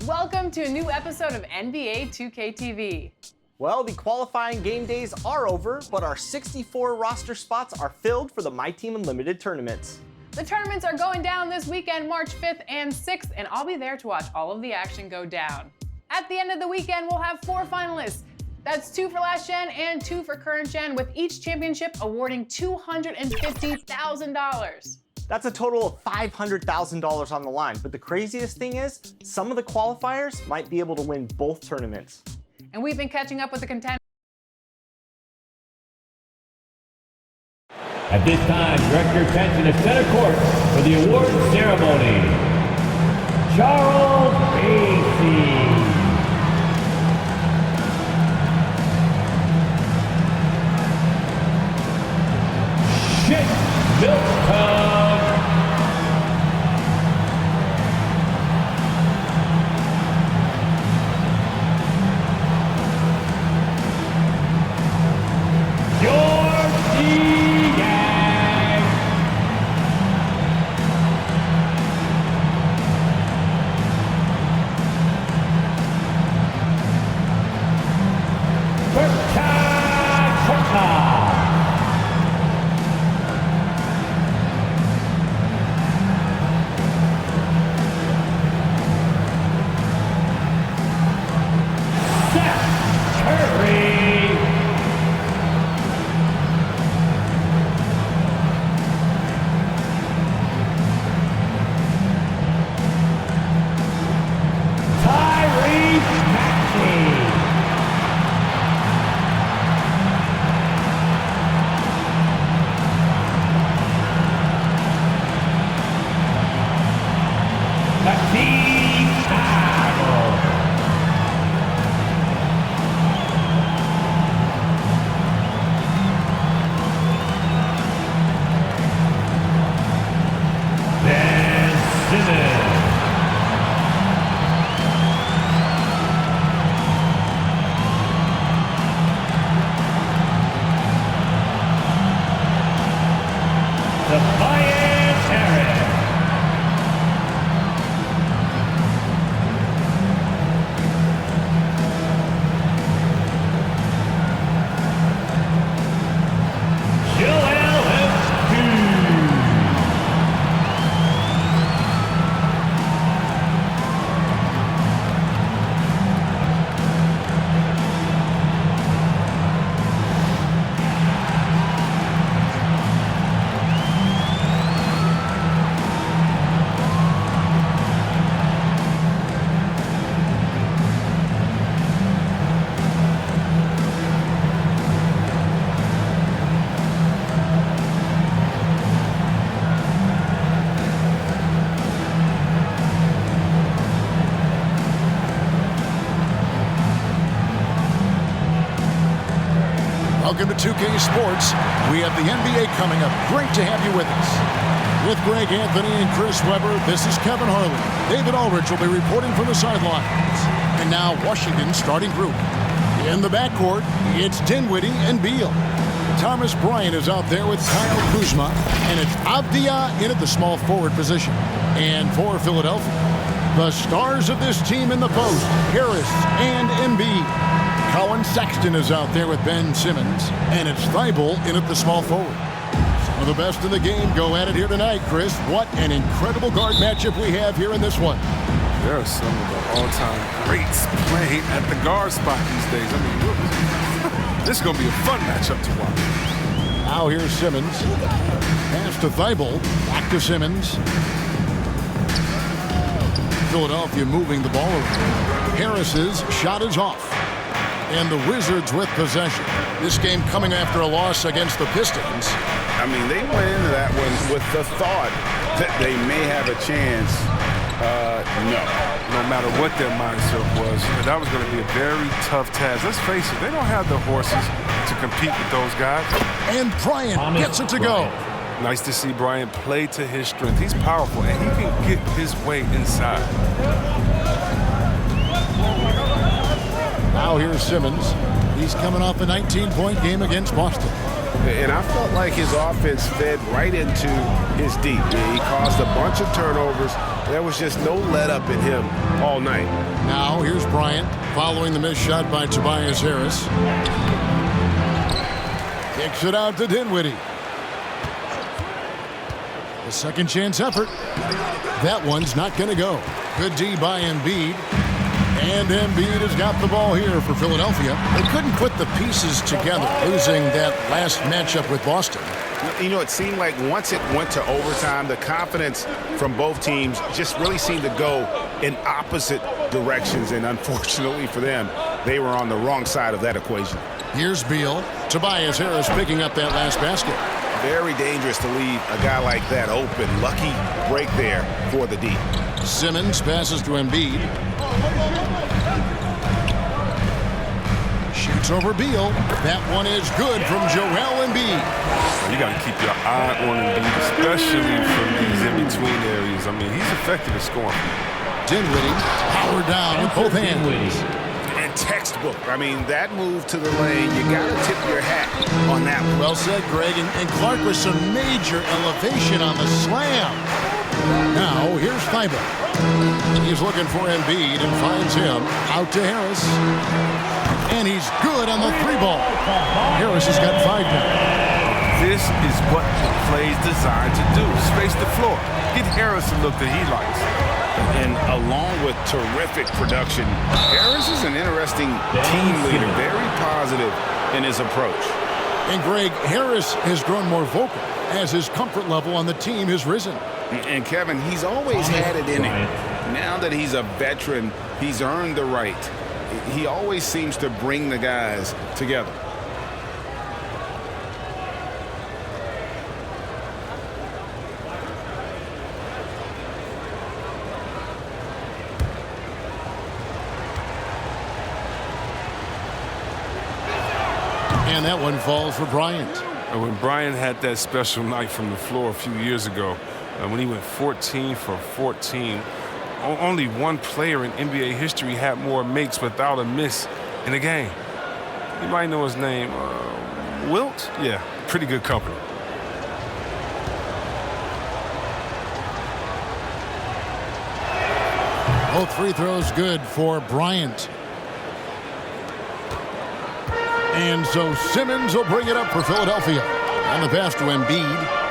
Welcome to a new episode of NBA 2K TV. Well, the qualifying game days are over, but our 64 roster spots are filled for the My Team Unlimited tournaments. The tournaments are going down this weekend, March 5th and 6th, and I'll be there to watch all of the action go down. At the end of the weekend, we'll have 4 finalists. That's 2 for last gen and 2 for current gen, with each championship awarding $250,000. That's a total of $500,000 on the line, but the craziest thing is, some of the qualifiers might be able to win both tournaments. And we've been catching up with the contenders. At this time, direct your attention to center court for the award ceremony. Charles Basie. Shit Milton. Seth Curry. Tyrese Maxey. Hakeem Carroll. Ben Simmons. Tobias Harris. Joel Embiid. Welcome to 2K Sports. We have the NBA coming up. Great to have you with us. With Greg Anthony and Chris Webber, this is Kevin Harlan. David Aldridge will be reporting from the sidelines. And now Washington's starting group. In the backcourt, it's Dinwiddie and Beal. Thomas Bryant is out there with Kyle Kuzma. And it's Avdia in at the small forward position. And for Philadelphia, the stars of this team in the post, Harris and Embiid. Colin Sexton is out there with Ben Simmons, and it's Thibault in at the small forward. Some of the best in the game go at it here tonight, Chris. What an incredible guard matchup we have here in this one. There are some of the all-time greats playing at the guard spot these days. I mean, this is going to be a fun matchup to watch. Now here's Simmons. Pass to Thibault. Back to Simmons. Philadelphia moving the ball around. Harris's shot is off. And the Wizards with possession. This game coming after a loss against the Pistons. I mean, they went into that one with the thought that they may have a chance. No matter what their mindset was, that was going to be a very tough task. Let's face it, they don't have the horses to compete with those guys. And Bryant gets it to go. Nice to see Bryant play to his strength. He's powerful, and he can get his way inside. Now here's Simmons. He's coming off a 19-point game against Boston. And I felt like his offense fed right into his deep. He caused a bunch of turnovers. There was just no let-up in him all night. Now here's Bryant following the missed shot by Tobias Harris. Kicks it out to Dinwiddie. A second chance effort. That one's not going to go. Good D by Embiid. And Embiid has got the ball here for Philadelphia. They couldn't put the pieces together, losing that last matchup with Boston. You know, it seemed like once it went to overtime, the confidence from both teams just really seemed to go in opposite directions. And unfortunately for them, they were on the wrong side of that equation. Here's Beal. Tobias Harris picking up that last basket. Very dangerous to leave a guy like that open. Lucky break there for the D. Simmons passes to Embiid. Shoots over Beal. That one is good from Joel Embiid. You got to keep your eye on Embiid, especially from these in-between areas. I mean, he's effective at scoring. Dinwiddie powered down with both hands. And textbook. I mean, that move to the lane, you got to tip your hat on that one. Well said, Greg. And Clark with some major elevation on the slam. Now, here's Thibault. He's looking for Embiid and finds him. Out to Harris. And he's good on the three ball. Harris has got 5 now. This is what the play's designed to do. Space the floor. Get Harris a look that he likes. And along with terrific production, Harris is an interesting team leader. Very positive in his approach. And Greg, Harris has grown more vocal as his comfort level on the team has risen. And Kevin, he's always had it in him. Now that he's a veteran, he's earned the right. He always seems to bring the guys together. And that one falls for Bryant. When Bryant had that special night from the floor a few years ago, when he went 14 for 14, only one player in NBA history had more makes without a miss in a game. You might know his name. Wilt? Yeah, pretty good company. Both free throws good for Bryant. And so Simmons will bring it up for Philadelphia. On the pass to Embiid.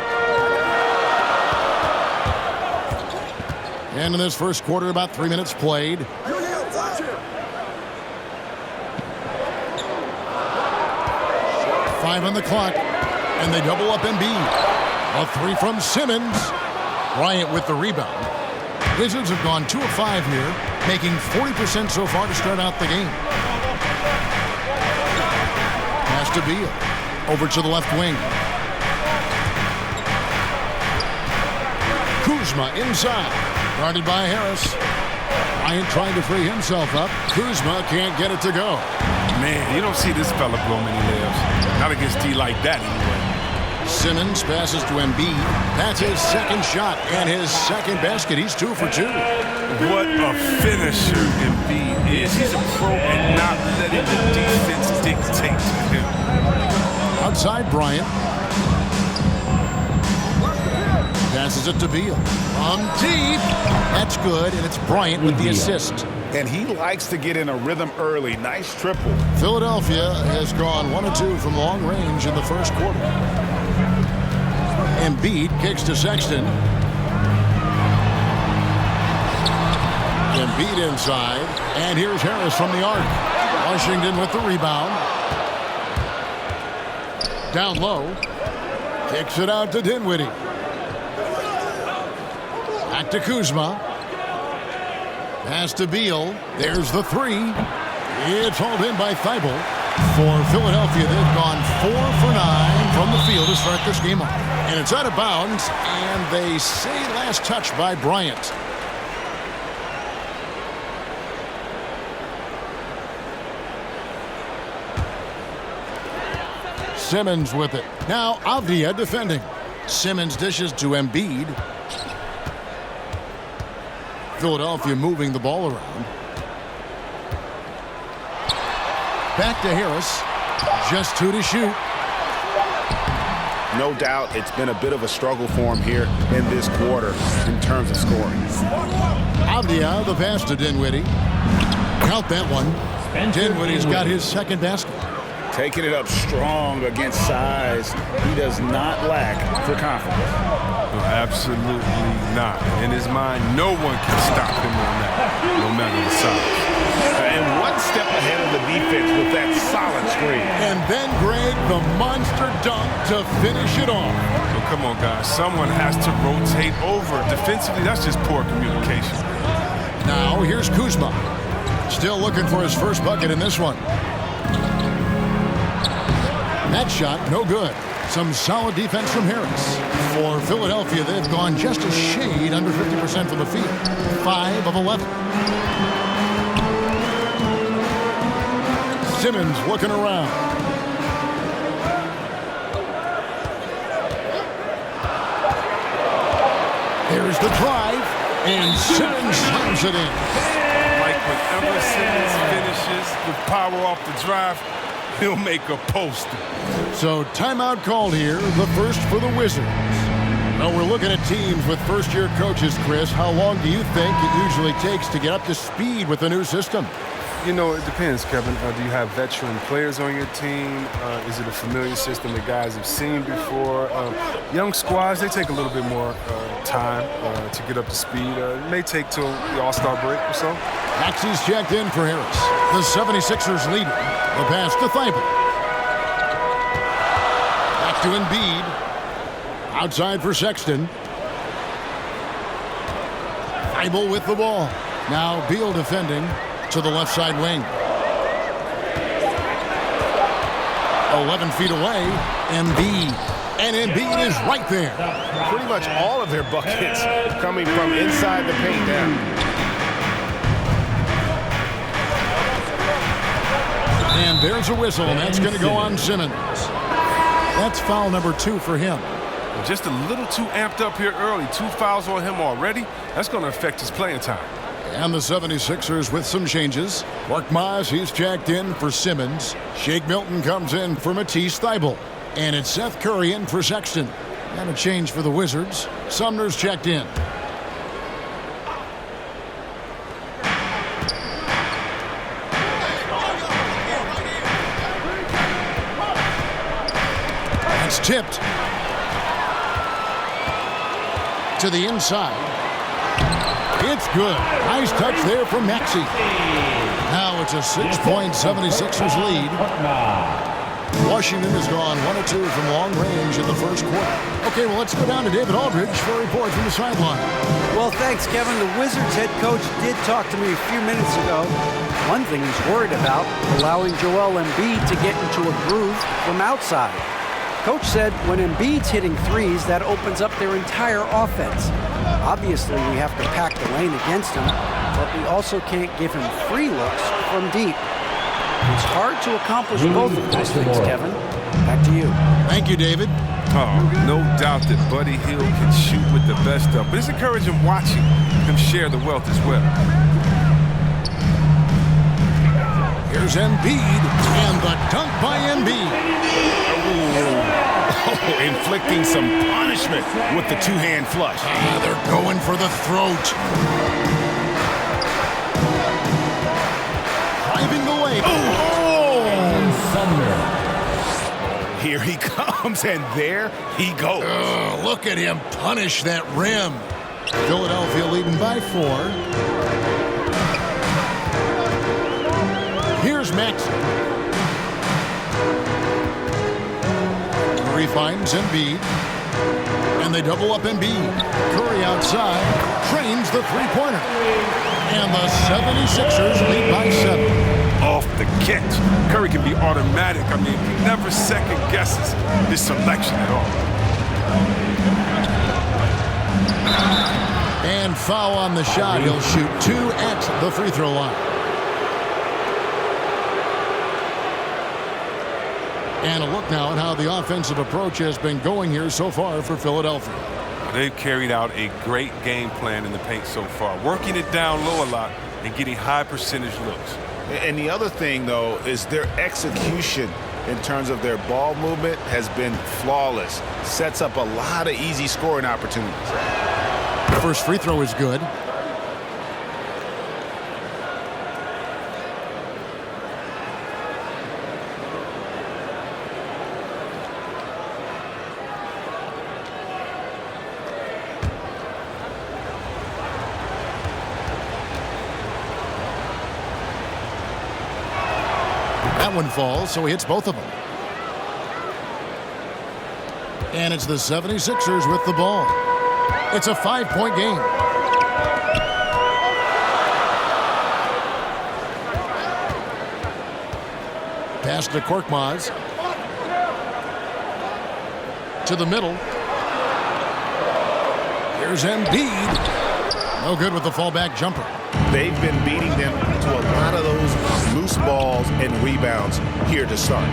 And in this first quarter, about 3 minutes played. 5 on the clock. And they double up Embiid. A 3 from Simmons. Bryant with the rebound. Wizards have gone 2 of 5 here, making 40% so far to start out the game. Pass to Beal. Over to the left wing. Kuzma inside. Guarded by Harris. Bryant trying to free himself up. Kuzma can't get it to go. Man, you don't see this fella blow many layups. Not against D like that anyway. Simmons passes to Embiid. That's his second shot and his second basket. He's 2 for 2. What a finisher Embiid is. He's a pro and not letting the defense dictate to him. Outside Bryant. Passes it to Beal. From deep. That's good, and it's Bryant with the assist. And he likes to get in a rhythm early. Nice triple. Philadelphia has gone 1 of 2 from long range in the first quarter. Embiid kicks to Sexton. Embiid inside. And here's Harris from the arc. Washington with the rebound. Down low. Kicks it out to Dinwiddie. Back to Kuzma. Pass to Beal. There's the 3. It's hauled in by Thibault. For Philadelphia, they've gone 4 for 9 from the field to start this game off. And it's out of bounds, and they say last touch by Bryant. Simmons with it. Now Avdia defending. Simmons dishes to Embiid. Philadelphia moving the ball around. Back to Harris. Just 2 to shoot. No doubt it's been a bit of a struggle for him here in this quarter in terms of scoring. Avdia, the pass to Dinwiddie. Count that one. Dinwiddie's got his second basket. Taking it up strong against size. He does not lack for confidence. No, absolutely not. In his mind, no one can stop him on that, no matter the size. And one step ahead of the defense with that solid screen. And then, Greg, the monster dunk to finish it off. So come on, guys. Someone has to rotate over. Defensively, that's just poor communication. Now, here's Kuzma. Still looking for his first bucket in this one. That shot, no good. Some solid defense from Harris. For Philadelphia, they've gone just a shade under 50% from the field. 5 of 11. Simmons looking around. There's the drive, and Simmons slams it in. Like whenever Simmons finishes with power off the drive, he'll make a poster. So timeout called here, the first for the Wizards. Now we're looking at teams with first-year coaches, Chris. How long do you think it usually takes to get up to speed with the new system? You know, it depends, Kevin. Do you have veteran players on your team? Is it a familiar system that guys have seen before? Young squads, they take a little bit more time to get up to speed. It may take till the All-Star break or so. Maxi's checked in for Harris. The 76ers lead. The pass to Thibault. Back to Embiid. Outside for Sexton. Thibault with the ball. Now Beal defending to the left side wing. 11 feet away. Embiid. And Embiid is right there. Pretty much all of their buckets coming from inside the paint now. And there's a whistle, and that's going to go on Simmons. That's foul number 2 for him. Just a little too amped up here early. 2 fouls on him already. That's going to affect his playing time. And the 76ers with some changes. Mark Maz, he's checked in for Simmons. Shake Milton comes in for Matisse Thybulle. And it's Seth Curry in for Sexton. And a change for the Wizards. Sumner's checked in. It's tipped to the inside. It's good. Nice touch there from Maxey. Now it's a 6-point 76ers lead. Washington has gone 1 of 2 from long range in the first quarter. Okay, well, let's go down to David Aldridge for a report from the sideline. Well, thanks, Kevin. The Wizards head coach did talk to me a few minutes ago. One thing he's worried about, allowing Joel Embiid to get into a groove from outside. Coach said when Embiid's hitting threes, that opens up their entire offense. Obviously, we have to pack the lane against him, but we also can't give him free looks from deep. It's hard to accomplish both of those things, Kevin. Back to you. Thank you, David. Oh, no doubt that Buddy Hield can shoot with the best of, but it's encouraging watching him share the wealth as well. Here's Embiid, and the dunk by Embiid. Oh, inflicting some punishment with the two-hand flush. They're going for the throat. Driving the way. Here he comes, and there he goes. Look at him punish that rim. Philadelphia leading by 4. Here's Maxey. Curry finds Embiid. And they double up Embiid. Curry outside. Trains the three-pointer. And the 76ers lead by 7. Off the catch. Curry can be automatic. I mean, he never second guesses his selection at all. And foul on the shot. He'll shoot 2 at the free throw line. And a look now at how the offensive approach has been going here so far for Philadelphia. They've carried out a great game plan in the paint so far, working it down low a lot and getting high percentage looks. And the other thing, though, is their execution in terms of their ball movement has been flawless. Sets up a lot of easy scoring opportunities. The first free throw is good. That one falls, so he hits both of them. And it's the 76ers with the ball. It's a 5-point game. Pass to Korkmaz. To the middle. Here's Embiid. No good with the fallback jumper. They've been beating them to a lot of those loose balls and rebounds here to start.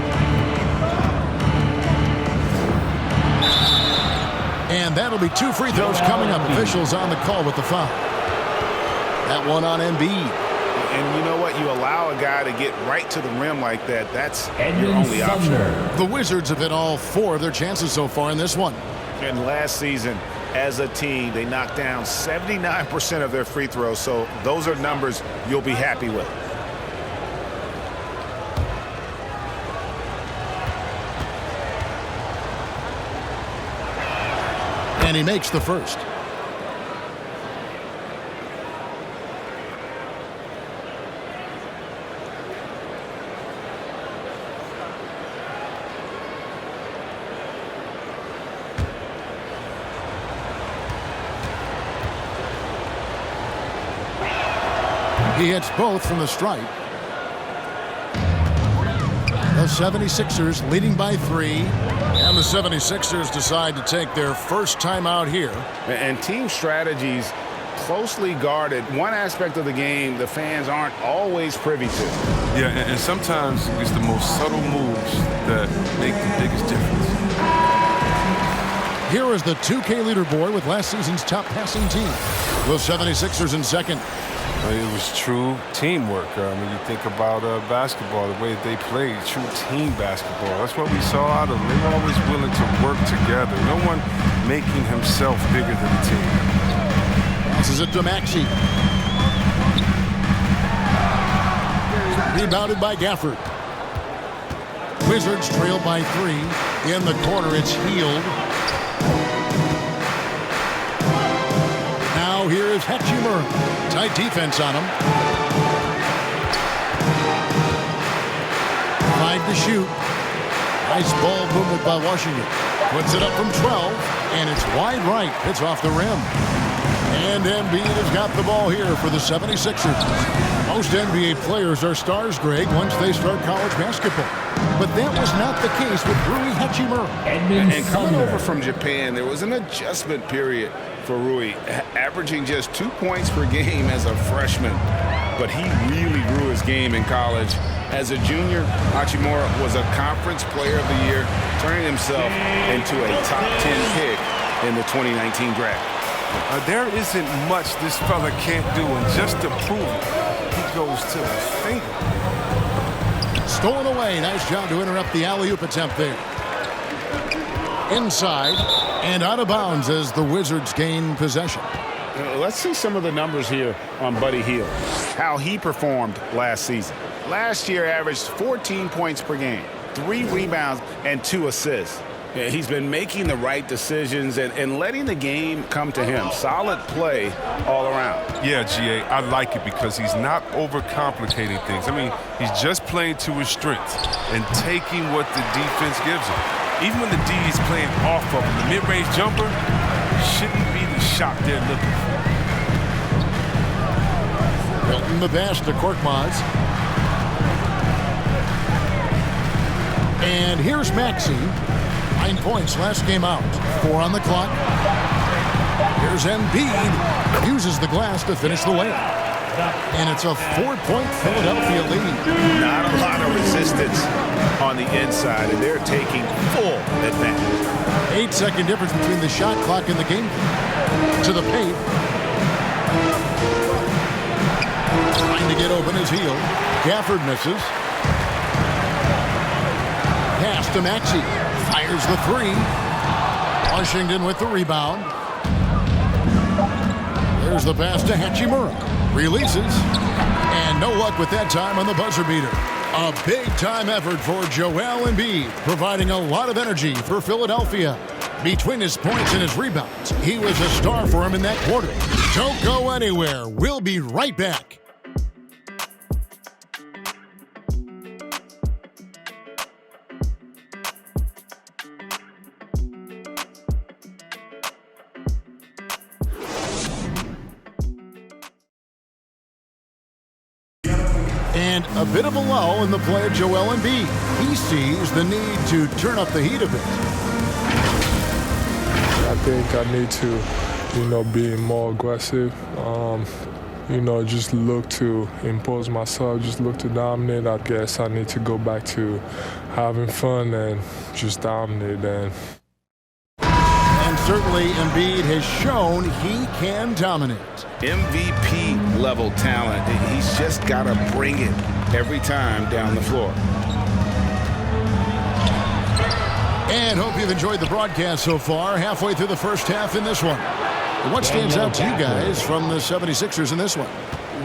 And that'll be 2 free throws coming up. Officials on the call with the foul. That one on Embiid. And you know what? You allow a guy to get right to the rim like that. That's your only option. The Wizards have hit all 4 of their chances so far in this one. And last season, as a team, they knocked down 79% of their free throws. So those are numbers you'll be happy with. And he makes the first. He hits both from the stripe. The 76ers leading by 3. And the 76ers decide to take their first time out here. And team strategies closely guarded. One aspect of the game the fans aren't always privy to. Yeah, and sometimes it's the most subtle moves that make the biggest difference. Here is the 2K leaderboard with last season's top passing team. The 76ers in second. It was true teamwork. When you think about basketball, the way they played, true team basketball. That's what we saw out of them. They were always willing to work together. No one making himself bigger than the team. Passes it to Maxey. Rebounded by Gafford. Wizards trail by 3. In the corner, it's Hield. Now here is Hachimura. Tight defense on him. 5 to shoot. Nice ball movement by Washington. Puts it up from 12, and it's wide right. It's off the rim. And Embiid has got the ball here for the 76ers. Most NBA players are stars, Greg, once they start college basketball. But that was not the case with Rui Hachimura. And coming over from Japan, there was an adjustment period for Rui, averaging just 2 points per game as a freshman. But he really grew his game in college. As a junior, Hachimura was a conference player of the year, turning himself into a top 10 pick in the 2019 draft. There isn't much this fella can't do, and just to prove it, he goes to the finger. Stolen away. Nice job to interrupt the alley-oop attempt there. Inside and out of bounds as the Wizards gain possession. Let's see some of the numbers here on Buddy Hield. How he performed last season. Last year averaged 14 points per game, 3 rebounds, and 2 assists. He's been making the right decisions and letting the game come to him. Solid play all around. Yeah, GA, I like it because he's not overcomplicating things. I mean, he's just playing to his strengths and taking what the defense gives him. Even when the D is playing off of him, the mid-range jumper shouldn't be the shot they're looking for. Hilton the pass to Korkmaz. And here's Maxey. 9 points last game out. 4 on the clock. Here's Embiid. Uses the glass to finish the layup. And it's a 4-point Philadelphia lead. Not a lot of resistance on the inside, and they're taking full advantage. 8-second difference between the shot clock and the game. To the paint. Trying to get open is Heel. Gafford misses. Pass to Maxey. Fires the three. Washington with the rebound. There's the pass to Hachimura. Releases. And no luck with that time on the buzzer beater. A big-time effort for Joel Embiid, providing a lot of energy for Philadelphia. Between his points and his rebounds, he was a star for him in that quarter. Don't go anywhere. We'll be right back. And a bit of a lull in the play of Joel Embiid. He sees the need to turn up the heat a bit. I think I need to, be more aggressive. Just look to impose myself, just look to dominate. I guess I need to go back to having fun and just dominate. And certainly Embiid has shown he can dominate. MVP level talent. He's just got to bring it every time down the floor. And hope you've enjoyed the broadcast so far. Halfway through the first half in this one. What stands out to you guys from the 76ers in this one?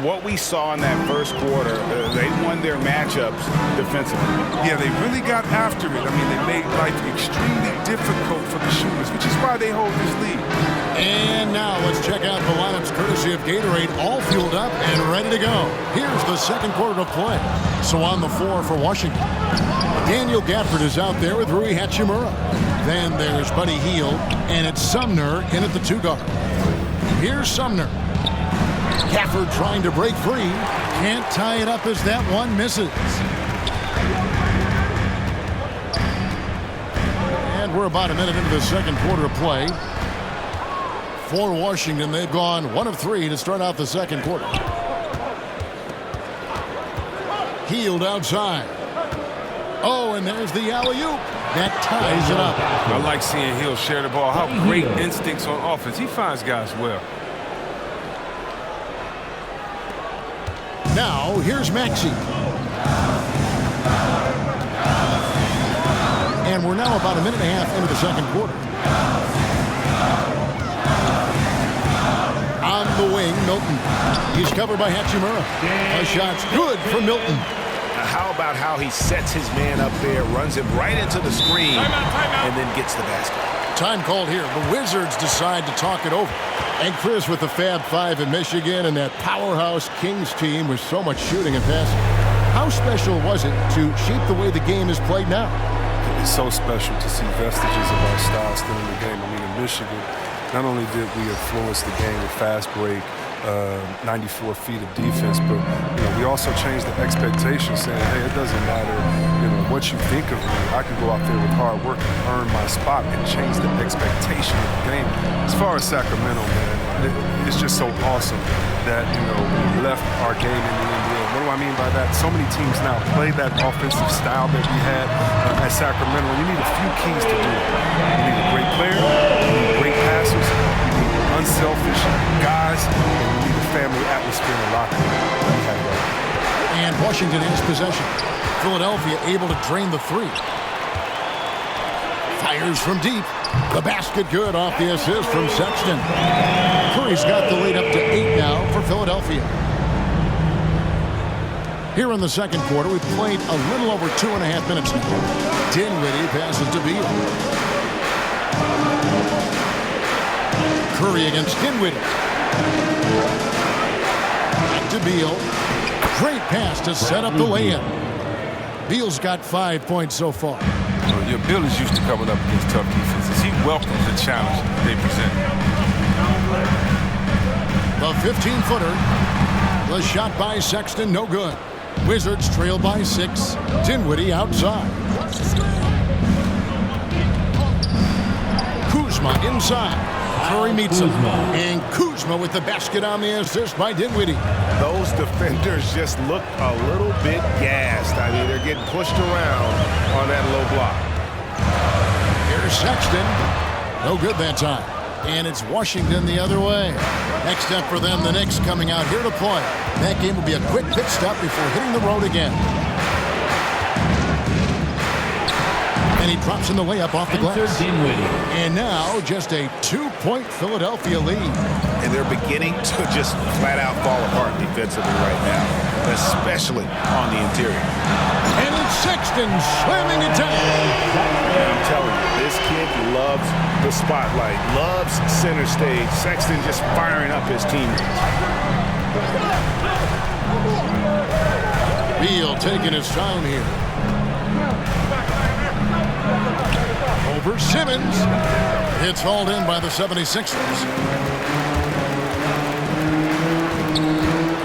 What we saw in that first quarter, they won their matchups defensively. Yeah, they really got after it. I mean, they made life extremely difficult for the shooters, which is why they hold this lead. And now let's check out the lineups courtesy of Gatorade, all fueled up and ready to go. Here's the second quarter of play. So on the floor for Washington, Daniel Gafford is out there with Rui Hachimura. Then there's Buddy Hield, and it's Sumner in at the 2 guard. Here's Sumner. Gafford trying to break free. Can't tie it up as that one misses. And we're about a minute into the second quarter of play. For Washington, they've gone 1 of 3 to start out the second quarter. Hield outside. Oh, and there's the alley-oop. That ties it up. I like seeing Hill share the ball. How great instincts on offense. He finds guys well. Now, here's Maxey. And we're now about a minute and a half into the second quarter. On the wing, Milton. He's covered by Hachimura. A shot's good for Milton. How about how he sets his man up there, runs him right into the screen, and then gets the basket. Time called here. The Wizards decide to talk it over. And Chris with the Fab Five in Michigan and that powerhouse Kings team with so much shooting and passing. How special was it to shape the way the game is played now? It's so special to see vestiges of our style still in the game. I mean, in Michigan, not only did we influence the game with fast break, 94 feet of defense, but we also changed the expectation, saying, hey, it doesn't matter what you think of me. I can go out there with hard work and earn my spot and change the expectation of the game. As far as Sacramento, man, it's just so awesome that we left our game in the NBA. What do I mean by that? So many teams now play that offensive style that we had at Sacramento. You need a few keys to do it. You need a great player, you need great passers, you need unselfish guys, and you need a family atmosphere in the locker room. And Washington has possession. Philadelphia able to drain the 3. Fires from deep. The basket good off the assist from Sexton. Curry's got the lead up to 8 now for Philadelphia. Here in the second quarter, we've played a little over 2.5 minutes now. Dinwiddie passes to Beal. Curry against Dinwiddie. Back to Beal. Great pass to set up the lay-in. Beal's got 5 points so far. Bill is used to coming up against tough defenses. He welcomes the challenge they present. The 15-footer. The shot by Sexton, no good. Wizards trail by 6. Dinwiddie outside. Kuzma inside. Curry meets him. And Kuzma with the basket on the assist by Dinwiddie. Those defenders just look a little bit gassed. I mean, they're getting pushed around on that low block. Here's Sexton. No good that time. And it's Washington the other way. Next up for them, the Knicks coming out here to play. That game will be a quick pit stop before hitting the road again. And he drops in the layup off the glass. And now just a 2-point Philadelphia lead. And they're beginning to just flat out fall apart defensively right now, especially on the interior. And it's Sexton slamming it down. I'm telling you, this kid loves the spotlight, loves center stage. Sexton just firing up his teammates. Beal taking his time here. Over Simmons. It's hauled in by the 76ers.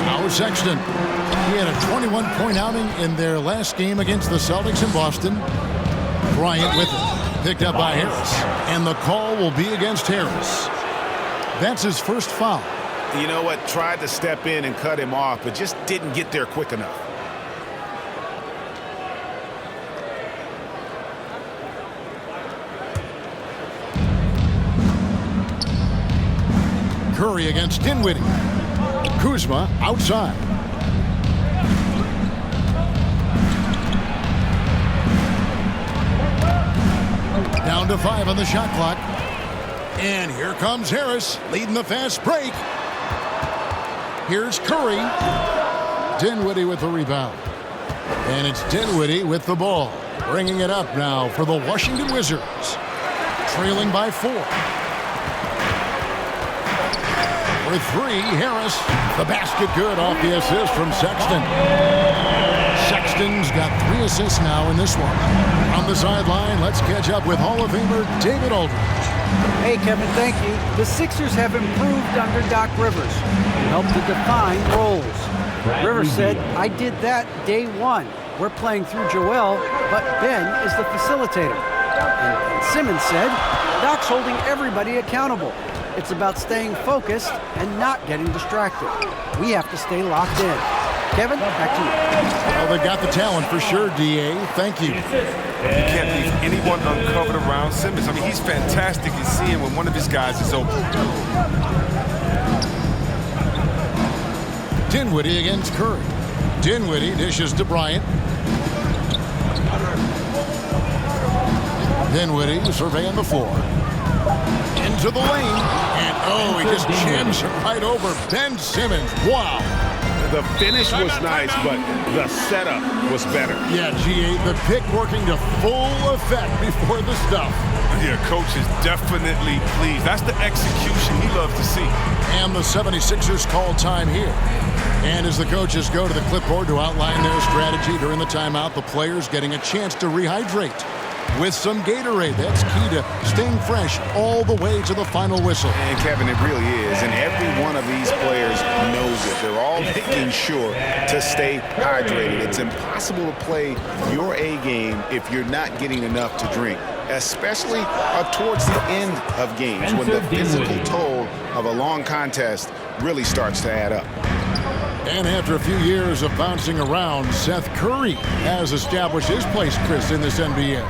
Now Sexton. He had a 21-point outing in their last game against the Celtics in Boston. Bryant with it. Picked up by Harris. And the call will be against Harris. That's his first foul. You know what? Tried to step in and cut him off, but just didn't get there quick enough. Curry against Dinwiddie. Kuzma outside. Down to 5 on the shot clock. And here comes Harris leading the fast break. Here's Curry. Dinwiddie with the rebound. And it's Dinwiddie with the ball. Bringing it up now for the Washington Wizards. Trailing by 4. For 3, Harris. The basket good off the assist from Sexton. Sexton's got 3 assists now in this one. On the sideline, let's catch up with Hall of Famer David Aldridge. Hey, Kevin, thank you. The Sixers have improved under Doc Rivers and helped to define roles. Rivers said, I did that day 1. We're playing through Joel, but Ben is the facilitator. And Simmons said, Doc's holding everybody accountable. It's about staying focused and not getting distracted. We have to stay locked in. Kevin, back to you. Well, they got the talent for sure, D.A. Thank you. You can't leave anyone uncovered around Simmons. I mean, he's fantastic at seeing when one of his guys is open. Dinwiddie against Curry. Dinwiddie dishes to Bryant. Dinwiddie surveying the floor. Into the lane. And, oh, he just jams it right over Ben Simmons. Wow. The finish was nice, but the setup was better. Yeah, G.A., the pick working to full effect before the stuff. Yeah, coach is definitely pleased. That's the execution he loves to see. And the 76ers call time here. And as the coaches go to the clipboard to outline their strategy during the timeout, the players getting a chance to rehydrate with some Gatorade. That's key to staying fresh all the way to the final whistle. And Kevin, it really is. And every one of these players knows it. They're all making sure to stay hydrated. It's impossible to play your A game if you're not getting enough to drink, especially towards the end of games when the physical toll of a long contest really starts to add up. And after a few years of bouncing around, Seth Curry has established his place, Chris, in this NBA.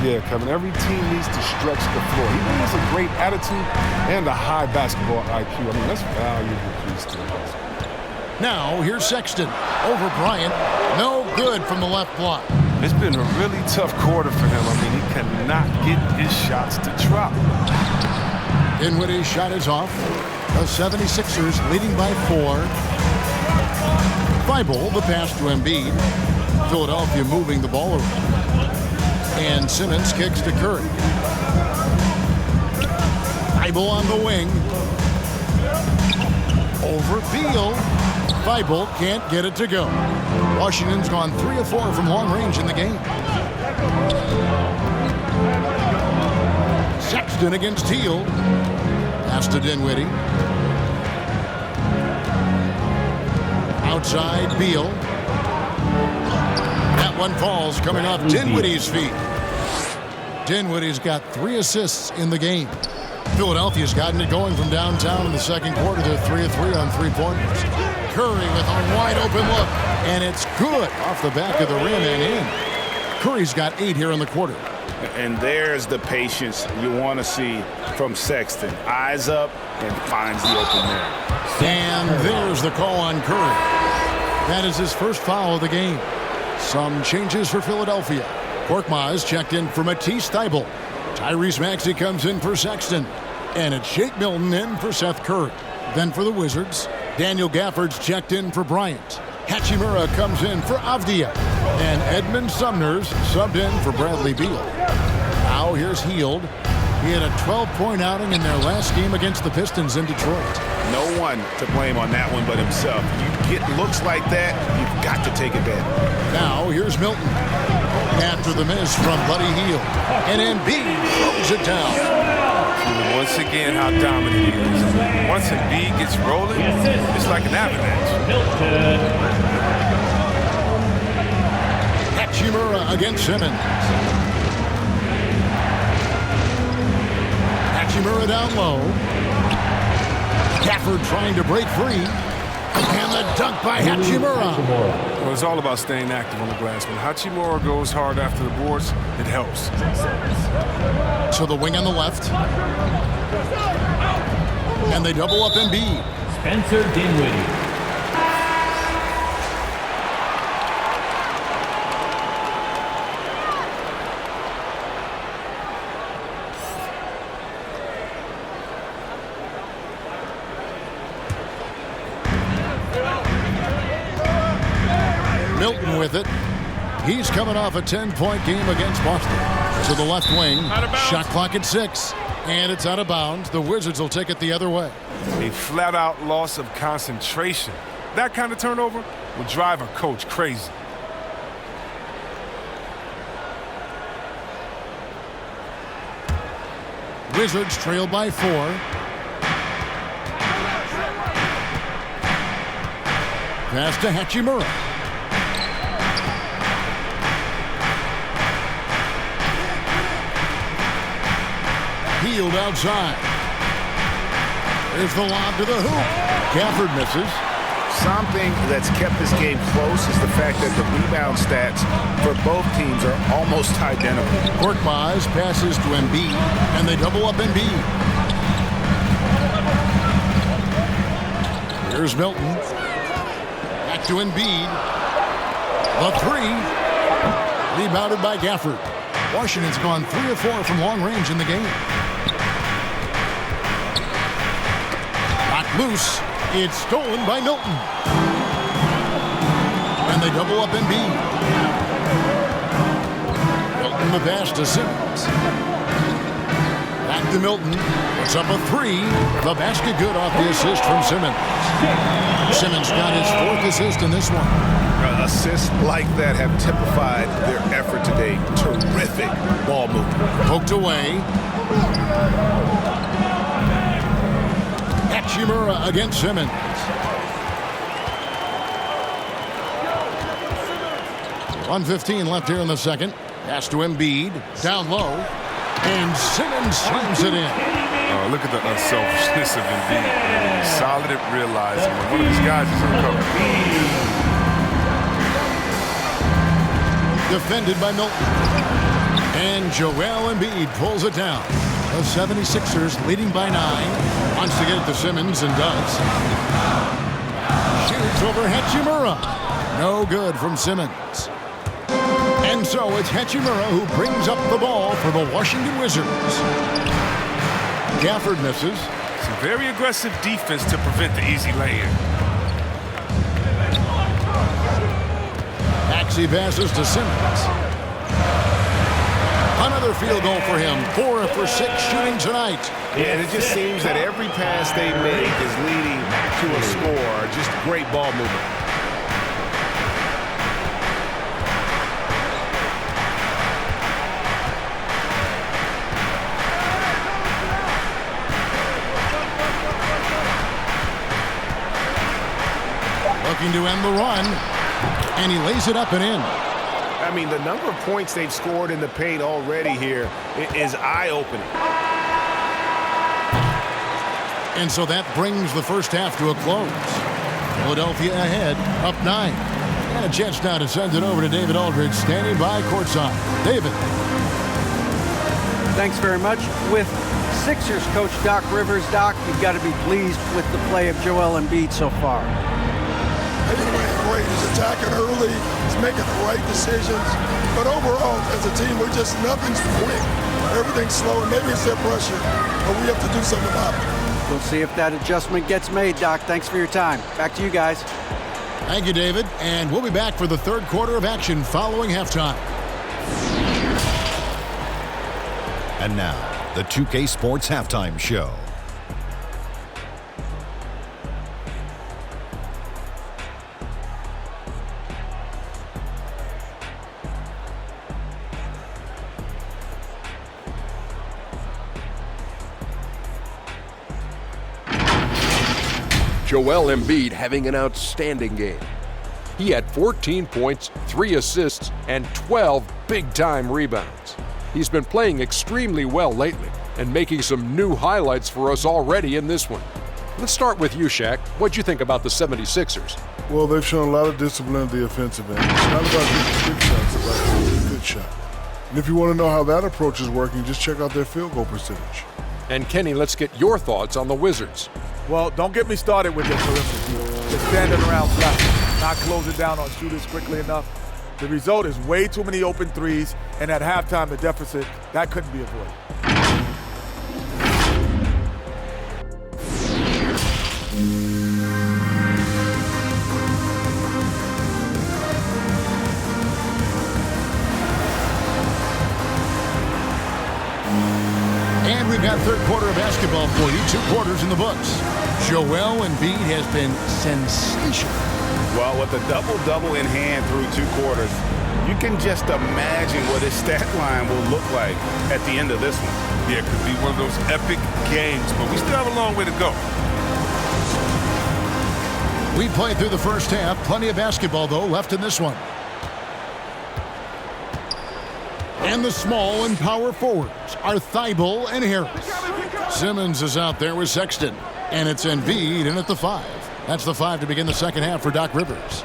Yeah, Kevin, every team needs to stretch the floor. He has a great attitude and a high basketball IQ. I mean, that's valuable piece to basketball. Now, here's Sexton over Bryant. No good from the left block. It's been a really tough quarter for him. I mean, he cannot get his shots to drop. Dinwiddie's shot is off. The 76ers leading by 4. Thibault, the pass to Embiid. Philadelphia moving the ball around. And Simmons kicks to Curry. Thibault on the wing. Over Beal. Thibault can't get it to go. Washington's gone 3 of 4 from long range in the game. Sexton against Teal. Pass to Dinwiddie. Outside Beal. That one falls coming off Dinwiddie's feet. Dinwiddie's got 3 assists in the game. Philadelphia's gotten it going from downtown in the second quarter. They're 3 of 3 on 3-pointers. Curry with a wide open look. And it's good off the back of the rim and in. Curry's got 8 here in the quarter. And there's the patience you want to see from Sexton. Eyes up and finds the open man. And there's the call on Curry. That is his first foul of the game. Some changes for Philadelphia. Korkmaz checked in for Matisse Thybulle. Tyrese Maxey comes in for Sexton. And it's Shake Milton in for Seth Curry. Then for the Wizards, Daniel Gafford's checked in for Bryant. Hachimura comes in for Avdia. And Edmund Sumner's subbed in for Bradley Beal. Now here's Hield. He had a 12-point outing in their last game against the Pistons in Detroit. No one to blame on that one but himself. You get looks like that, you've got to take advantage. Now here's Milton. After the miss from Buddy Hield. And Embiid throws it down. Once again, how dominant he is. Once Embiid gets rolling, it's like an avalanche. Hachimura against Simmons. Hachimura down low. Gafford trying to break free. And the dunk by Hachimura. Well, it's all about staying active on the glass. When Hachimura goes hard after the boards, it helps. So the wing on the left. And they double up Embiid. Spencer Dinwiddie. Milton with it. He's coming off a 10-point game against Boston. To the left wing. Shot clock at 6. And it's out of bounds. The Wizards will take it the other way. A flat-out loss of concentration. That kind of turnover will drive a coach crazy. Wizards trail by 4. Pass to Hachimura. Hield outside. There's the lob to the hoop. Gafford misses. Something that's kept this game close is the fact that the rebound stats for both teams are almost identical. Korkmaz passes to Embiid, and they double up Embiid. Here's Milton. Back to Embiid. The 3. Rebounded by Gafford. Washington's gone 3 of 4 from long range in the game. Loose. It's stolen by Milton. And they double up Embiid. Milton the pass to Simmons. Back to Milton. It's up a 3. The basket good off the assist from Simmons. Simmons got his 4th assist in this one. Assists like that have typified their effort today. Terrific ball movement. Poked away. Hachimura against Simmons. .115 left here in the second. Pass to Embiid. Down low. And Simmons slams it in. Look at the unselfishness of Embiid. Solid at realizing when one of these guys is uncovered. Defended by Milton. And Joel Embiid pulls it down. The 76ers leading by 9. Wants to get it to Simmons and does. Shoots over Hachimura. No good from Simmons. And so it's Hachimura who brings up the ball for the Washington Wizards. Gafford misses. Some very aggressive defense to prevent the easy lay-in. Maxey passes to Simmons. Another field goal for him. 4 for 6 shooting tonight. Yeah, and it just seems that every pass they make is leading to a score. Just great ball movement. Looking to end the run. And he lays it up and in. I mean, the number of points they've scored in the paint already here is eye-opening. And so that brings the first half to a close. Philadelphia ahead, up 9. And a chance now to send it over to David Aldridge, standing by courtside. David. Thanks very much. With Sixers coach Doc Rivers, Doc, you've got to be pleased with the play of Joel Embiid so far. He's playing great. He's attacking early. He's making the right decisions. But overall, as a team, nothing's quick. Everything's slow, and maybe it's their pressure, but we have to do something about it. We'll see if that adjustment gets made, Doc. Thanks for your time. Back to you guys. Thank you, David. And we'll be back for the third quarter of action following halftime. And now, the 2K Sports Halftime Show. Joel Embiid having an outstanding game. He had 14 points, 3 assists, and 12 big-time rebounds. He's been playing extremely well lately and making some new highlights for us already in this one. Let's start with you, Shaq. What'd you think about the 76ers? Well, they've shown a lot of discipline at the offensive end. It's not about getting quick shots, it's about getting a good shot. And if you want to know how that approach is working, just check out their field goal percentage. And Kenny, let's get your thoughts on the Wizards. Well, don't get me started with their perimeter. They're standing around flat, not closing down on shooters quickly enough. The result is way too many open threes, and at halftime, the deficit, that couldn't be avoided. And we've got third quarter of basketball for you. 2 quarters in the books. Joel Embiid has been sensational. Well, with a double-double in hand through 2 quarters, you can just imagine what his stat line will look like at the end of this one. Yeah, it could be one of those epic games, but we still have a long way to go. We played through the first half. Plenty of basketball, though, left in this one. And the small and power forwards are Thibault and Harris. Simmons is out there with Sexton. And it's Embiid in at the 5. That's the 5 to begin the second half for Doc Rivers.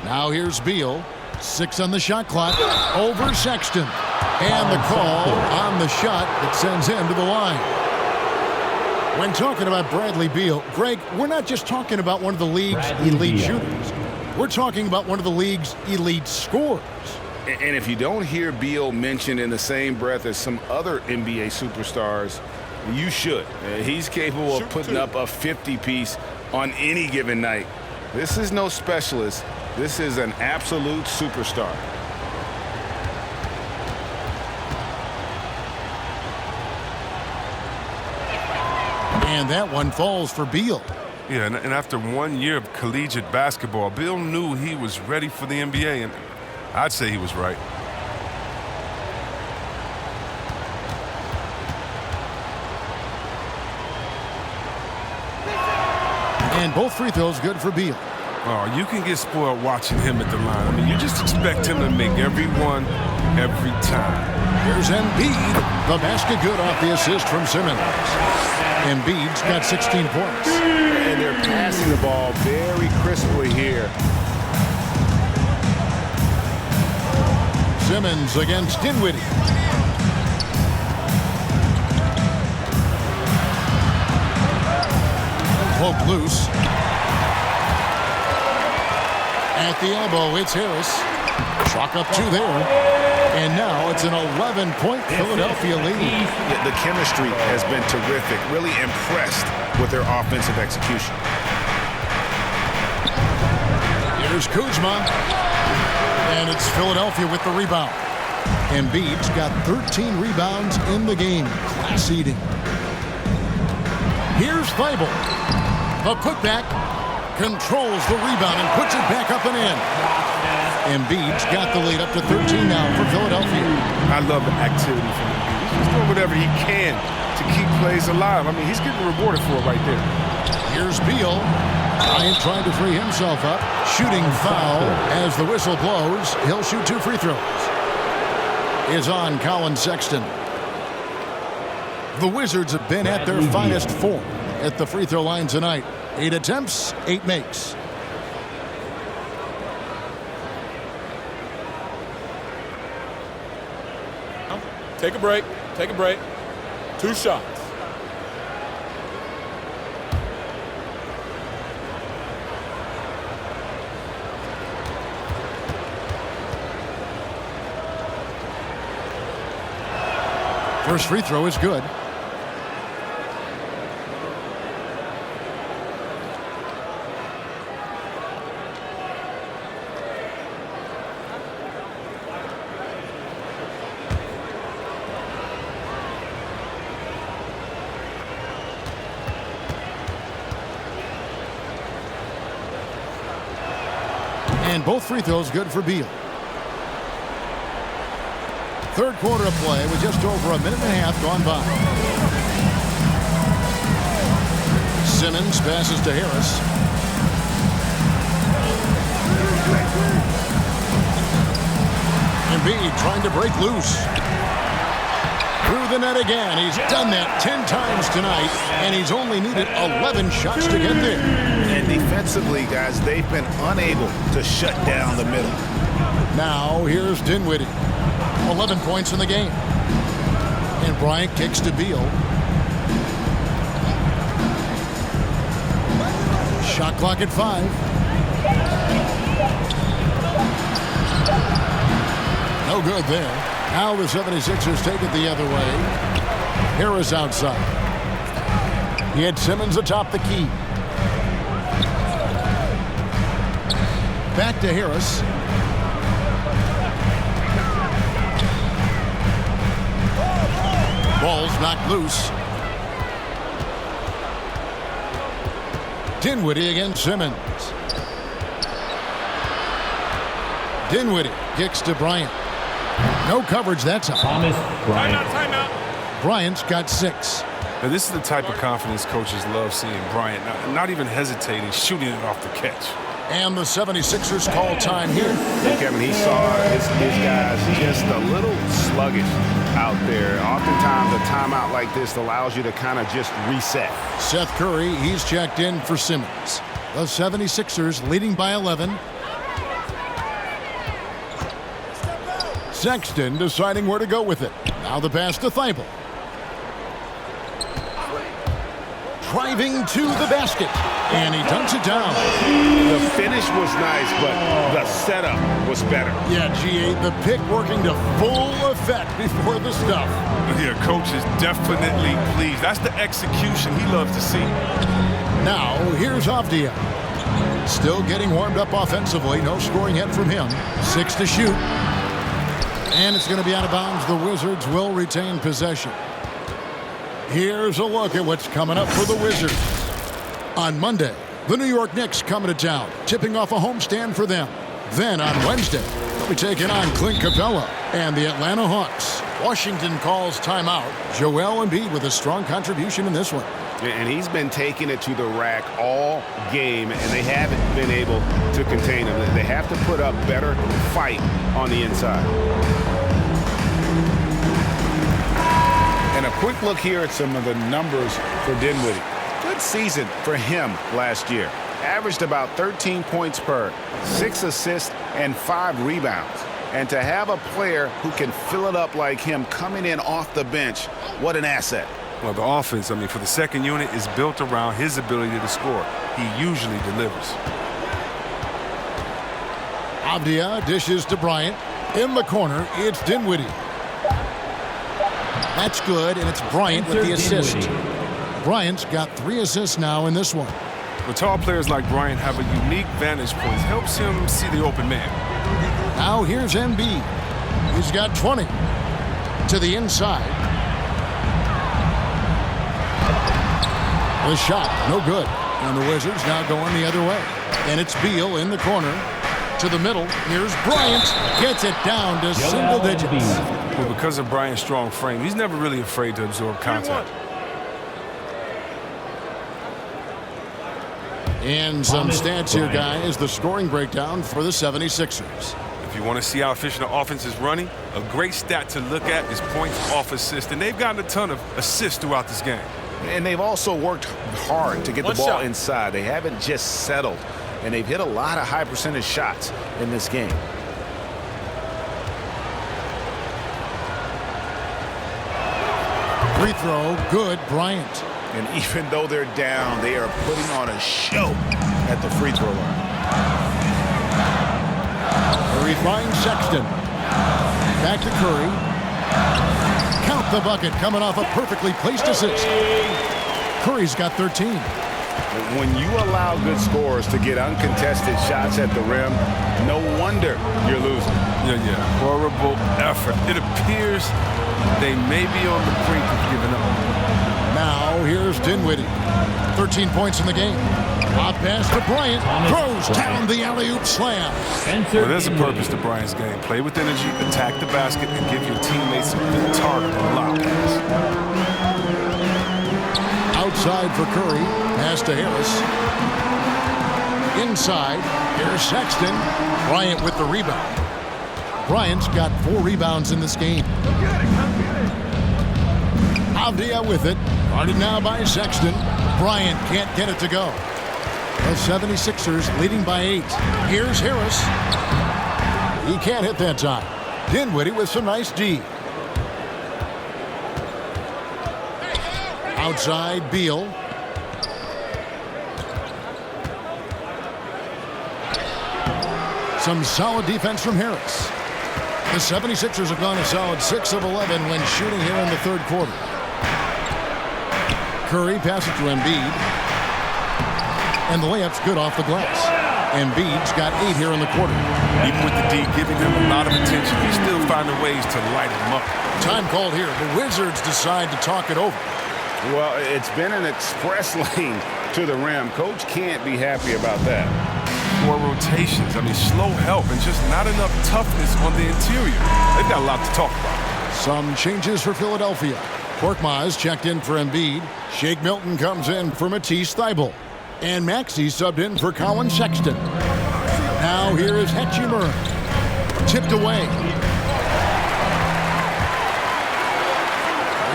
Now here's Beal. 6 on the shot clock. Over Sexton. And the call on the shot that sends him to the line. When talking about Bradley Beal, Greg, we're not just talking about one of the league's elite shooters. We're talking about one of the league's elite scorers. And if you don't hear Beal mentioned in the same breath as some other NBA superstars, you should. He's capable of putting up a 50-piece on any given night. This is no specialist. This is an absolute superstar. And that one falls for Beal. Yeah, and after 1 year of collegiate basketball, Bill knew he was ready for the NBA, and I'd say he was right. And both free throws good for Beal. Oh, you can get spoiled watching him at the line. I mean, you just expect him to make every one, every time. Here's Embiid. The basket good off the assist from Simmons. Embiid's got 16 points. And they're passing the ball very crisply here. Simmons against Dinwiddie. Poke loose. At the elbow, it's Harris. Chalk up 2 there. And now it's an 11-point Philadelphia lead. The chemistry has been terrific. Really impressed with their offensive execution. Here's Kuzma. And it's Philadelphia with the rebound. Embiid's got 13 rebounds in the game. Class eating. Here's Thibault. The putback controls the rebound and puts it back up and in. Embiid's got the lead up to 13 now for Philadelphia. I love the activity from Embiid. He's doing whatever he can to keep plays alive. I mean, he's getting rewarded for it right there. Here's Beal. Bryant trying to free himself up. Shooting foul as the whistle blows. He'll shoot 2 free throws. Is on Colin Sexton. The Wizards have been at their finest form at the free throw line tonight. 8 attempts, 8 makes. Take a break. Take a break. 2 shots. First free throw is good. And both free throws good for Beal. Third quarter of play with just over a minute and a half gone by. Simmons passes to Harris. Embiid trying to break loose. Through the net again. He's done that 10 times tonight, and he's only needed 11 shots to get there. And defensively, guys, they've been unable to shut down the middle. Now here's Dinwiddie. 11 points in the game. And Bryant kicks to Beal. Shot clock at 5. No good there. Now the 76ers take it the other way. Harris outside. He had Simmons atop the key. Back to Harris. Ball's knocked loose. Dinwiddie against Simmons. Dinwiddie kicks to Bryant. No coverage that time. Thomas Bryant. Timeout. Bryant's got 6. Now, this is the type of confidence coaches love seeing. Bryant not even hesitating, shooting it off the catch. And the 76ers call time here. And Kevin, he saw his guys just a little sluggish out there. Oftentimes, a timeout like this allows you to kind of just reset. Seth Curry, he's checked in for Simmons. The 76ers leading by 11. Sexton deciding where to go with it. Now the pass to Thibault. Driving to the basket. And he dunks it down. The finish was nice, but the setup was better. Yeah, G8, the pick working to full effect before the stuff. Yeah, coach is definitely pleased. That's the execution he loves to see. Now, here's Avdia. Still getting warmed up offensively. No scoring yet from him. 6 to shoot. And it's going to be out of bounds. The Wizards will retain possession. Here's a look at what's coming up for the Wizards. On Monday, the New York Knicks coming to town, tipping off a homestand for them. Then on Wednesday, they'll be taking on Clint Capella and the Atlanta Hawks. Washington calls timeout. Joel Embiid with a strong contribution in this one. And he's been taking it to the rack all game, and they haven't been able to contain him. They have to put up better fight on the inside. And a quick look here at some of the numbers for Dinwiddie. Good season for him last year. Averaged about 13 points per, 6 assists, and 5 rebounds. And to have a player who can fill it up like him coming in off the bench, what an asset. Well, the offense, for the second unit is built around his ability to score. He usually delivers. Avdia dishes to Bryant. In the corner, it's Dinwiddie. That's good, and it's Bryant with the assist. Bryant's got 3 assists now in this one. But tall players like Bryant have a unique vantage point. Helps him see the open man. Now here's Embiid. He's got 20. To the inside. The shot, no good. And the Wizards now going the other way. And it's Beal in the corner. To the middle. Here's Bryant. Gets it down to single digits. Well, because of Bryant's strong frame, he's never really afraid to absorb contact. And some stats here, guys. The scoring breakdown for the 76ers. If you want to see how efficient the offense is running, a great stat to look at is points off assist. And they've gotten a ton of assists throughout this game. And they've also worked hard to get the ball inside. They haven't just settled. And they've hit a lot of high percentage shots in this game. Free throw, good, Bryant. And even though they're down, they are putting on a show at the free throw line. Curry finds Sexton. Back to Curry. Count the bucket, coming off a perfectly placed assist. Curry's got 13. When you allow good scorers to get uncontested shots at the rim, no wonder you're losing. Yeah. Horrible effort. It appears they may be on the brink of giving up. Now here's Dinwiddie. 13 points in the game. Hot pass to Bryant. Throws down the alley-oop slam. Well, there's a purpose to Bryant's game. Play with energy, attack the basket, and give your teammates a good target on lob pass. Outside for Curry. Pass to Harris. Inside. Here's Sexton. Bryant with the rebound. Bryant's got 4 rebounds in this game. Avdia with it. Guarded now by Sexton. Bryant can't get it to go. The 76ers leading by 8. Here's Harris. He can't hit that time. Dinwiddie with some nice D. Outside, Beal. Some solid defense from Harris. The 76ers have gone a solid 6 of 11 when shooting here in the third quarter. Curry passes to Embiid. And the layup's good off the glass. Embiid's got 8 here in the quarter. Even with the D giving them a lot of attention, he's still finding ways to light them up. Time called here. The Wizards decide to talk it over. Well, it's been an express lane to the rim. Coach can't be happy about that. 4 rotations. I mean, slow help and just not enough toughness on the interior. They've got a lot to talk about. Some changes for Philadelphia. Korkmaz checked in for Embiid. Shake Milton comes in for Matisse Thybulle. And Maxey subbed in for Colin Sexton. Now here is Hachimura. Tipped away.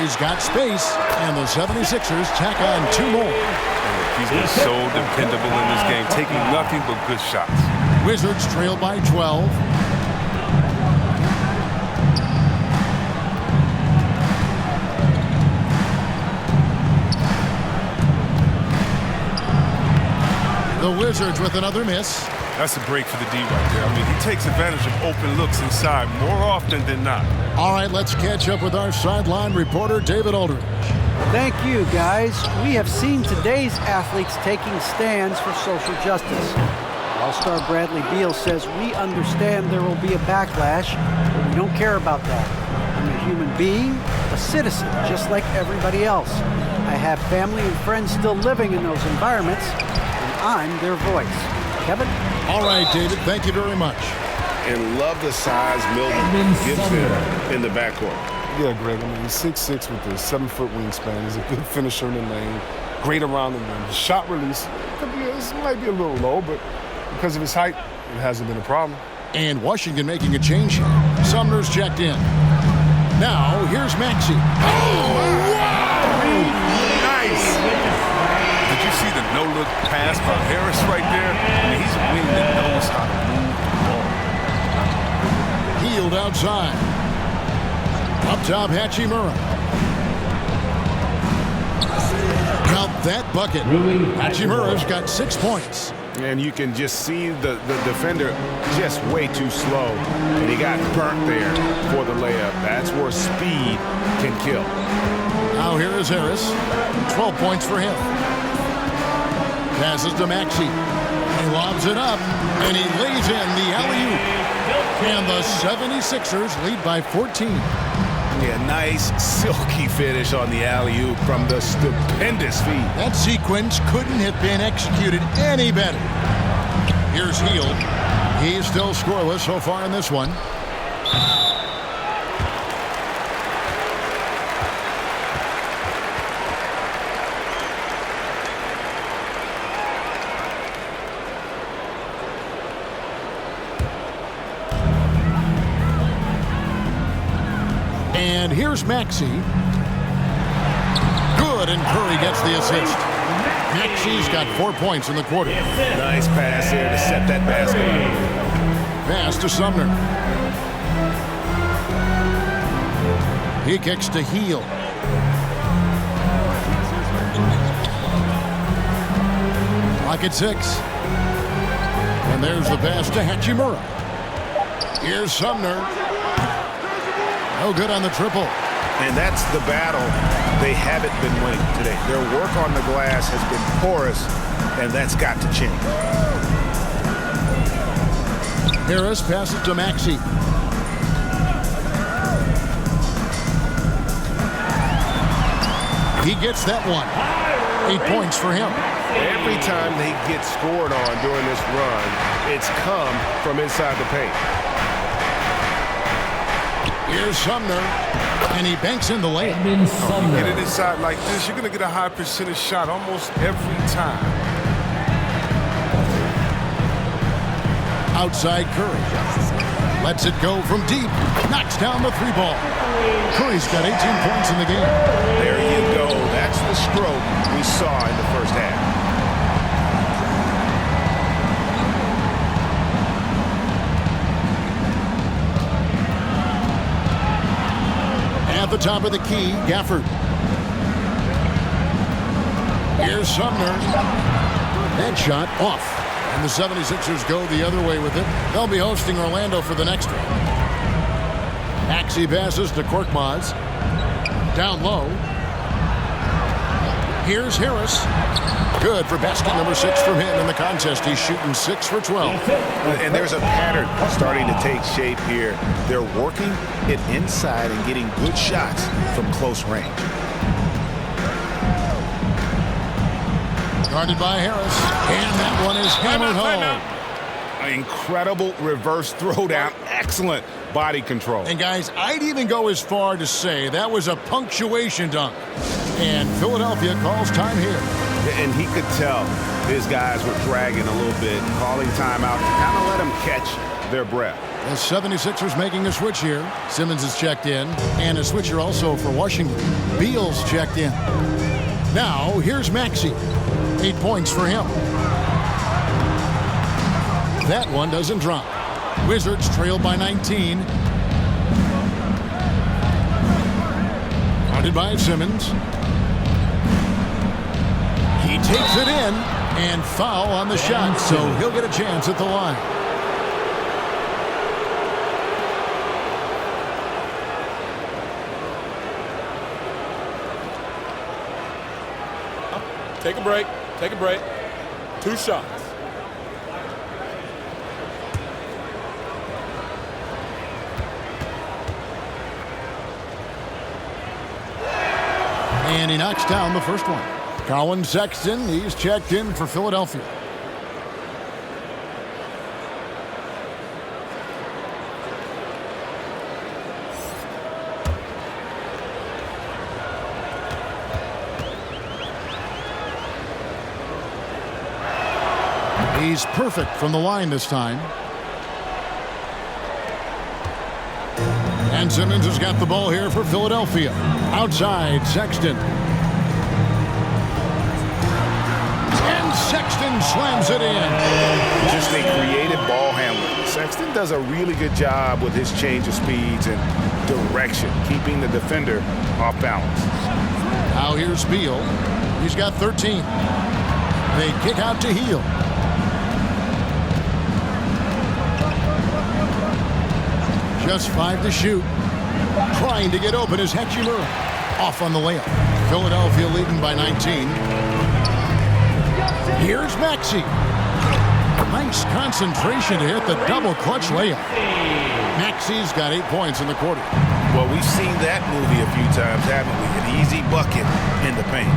He's got space, and the 76ers tack on 2 more. He's been so dependable in this game, taking nothing but good shots. Wizards trail by 12. The Wizards with another miss. That's a break for the D right there. I mean, he takes advantage of open looks inside more often than not. All right, let's catch up with our sideline reporter, David Aldridge. Thank you, guys. We have seen today's athletes taking stands for social justice. All-star Bradley Beal says, "We understand there will be a backlash, but we don't care about that. I'm a human being, a citizen, just like everybody else. I have family and friends still living in those environments, and I'm their voice." Kevin? All right, David, thank you very much. And love the size Milton gives him in the backcourt. Yeah, Greg, I mean, he's 6'6" with a 7-foot wingspan. He's a good finisher in the lane, great around the rim. His shot release, this might be a little low, but because of his height, it hasn't been a problem. And Washington making a change here. Sumner's checked in. Now, here's Maxey. Oh, wow! Nice! Did you see the no-look pass by Harris right there? I mean, he's a wing that knows how to move the ball. Healed outside. Up top, Hachimura. Count that bucket. Hachimura's got 6 points. And you can just see the defender just way too slow. And he got burnt there for the layup. That's where speed can kill. Now here is Harris. 12 points for him. Passes to Maxey. He lobs it up, and he lays in the alley-oop. And the 76ers lead by 14. Yeah, nice silky finish on the alley-oop from the stupendous feed. That sequence couldn't have been executed any better. Here's Hield. He's still scoreless so far in this one. And here's Maxey. Good, and Curry gets the assist. Maxey's got 4 points in the quarter. Nice pass there to set that basket up. Pass to Sumner. He kicks to Hield. Clock at 6. And there's the pass to Hachimura. Here's Sumner. No good on the triple. And that's the battle they haven't been winning today. Their work on the glass has been porous, and that's got to change. Harris passes to Maxey. He gets that one. 8 points for him. Every time they get scored on during this run, it's come from inside the paint. Here's Sumner, and he banks in the layup. You get it inside like this, you're going to get a high percentage shot almost every time. Outside Curry. Lets it go from deep. Knocks down the 3 ball. Curry's got 18 points in the game. There you go. That's the stroke we saw in the first half. At the top of the key, Gafford. Here's Sumner. That shot off. And the 76ers go the other way with it. They'll be hosting Orlando for the next one. Maxey passes to Korkmaz. Down low. Here's Harris. Good for basket number 6 from him in the contest. He's shooting 6 for 12. And there's a pattern starting to take shape here. They're working it inside and getting good shots from close range. Guarded by Harris. And that one is hammered home. An incredible reverse throwdown. Excellent body control. And guys, I'd even go as far to say that was a punctuation dunk. And Philadelphia calls time here. And he could tell his guys were dragging a little bit, calling timeout to kind of let them catch their breath. The 76ers making a switch here. Simmons is checked in. And a switcher also for Washington. Beal's checked in. Now, here's Maxey. 8 points for him. That one doesn't drop. Wizards trail by 19. Guarded by Simmons. He takes it in, and foul on the shot, so he'll get a chance at the line. Take a break. Take a break. 2 shots. And he knocks down the first one. Colin Sexton, he's checked in for Philadelphia. He's perfect from the line this time. And Simmons has got the ball here for Philadelphia. Outside, Sexton. And Sexton slams it in. Just a creative ball handler. Sexton does a really good job with his change of speeds and direction, keeping the defender off balance. Now here's Beal. He's got 13. They kick out to Heel. Just 5 to shoot. Trying to get open is Hachimura. Off on the layup. Philadelphia leading by 19. Here's Maxey. Nice concentration to hit the double clutch layup. Maxey's got 8 points in the quarter. Well, we've seen that movie a few times, haven't we? An easy bucket in the paint.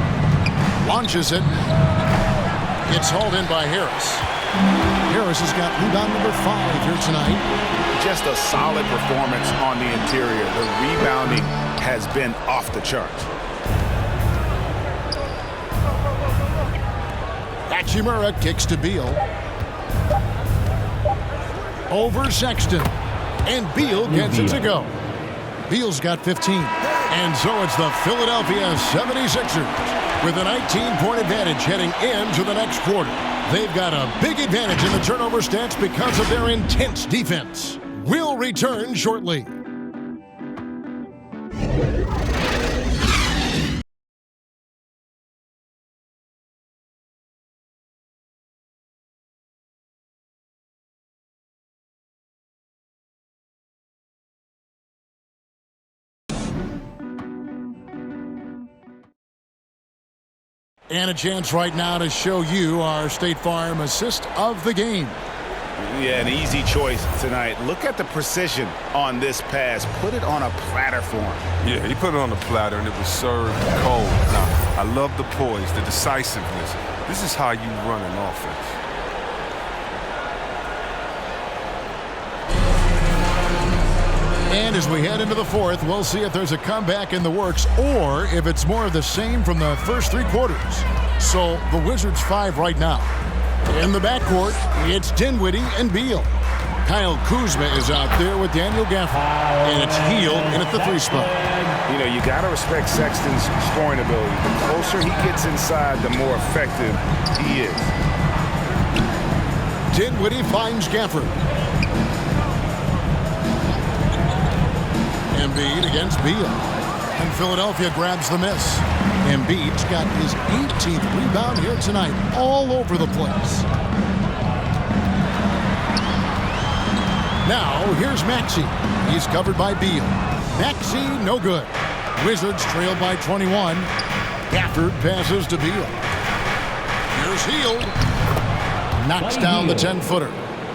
Launches it. It's hauled in by Harris. Harris has got rebound number 5 here tonight. Just a solid performance on the interior. The rebounding has been off the charts. Hachimura kicks to Beal. Over Sexton. And Beal gets it to go. Beal's got 15. And so it's the Philadelphia 76ers with a 19-point advantage heading into the next quarter. They've got a big advantage in the turnover stats because of their intense defense. We'll return shortly. And a chance right now to show you our State Farm assist of the game. Yeah, an easy choice tonight. Look at the precision on this pass. Put it on a platter for him. Yeah, he put it on the platter, and it was served cold. Now, I love the poise, the decisiveness. This is how you run an offense. And as we head into the fourth, we'll see if there's a comeback in the works or if it's more of the same from the first 3 quarters. So the Wizards 5 right now. In the backcourt, it's Dinwiddie and Beal. Kyle Kuzma is out there with Daniel Gafford. And it's Hield in at the 3 spot. You know, you got to respect Sexton's scoring ability. The closer he gets inside, the more effective he is. Dinwiddie finds Gafford. Embiid against Beal. And Philadelphia grabs the miss. Embiid's got his 18th rebound here tonight, all over the place. Now, here's Maxey. He's covered by Beal. Maxey, no good. Wizards trail by 21. Gafford passes to Beal. Here's Hield. Knocks down the 10-footer.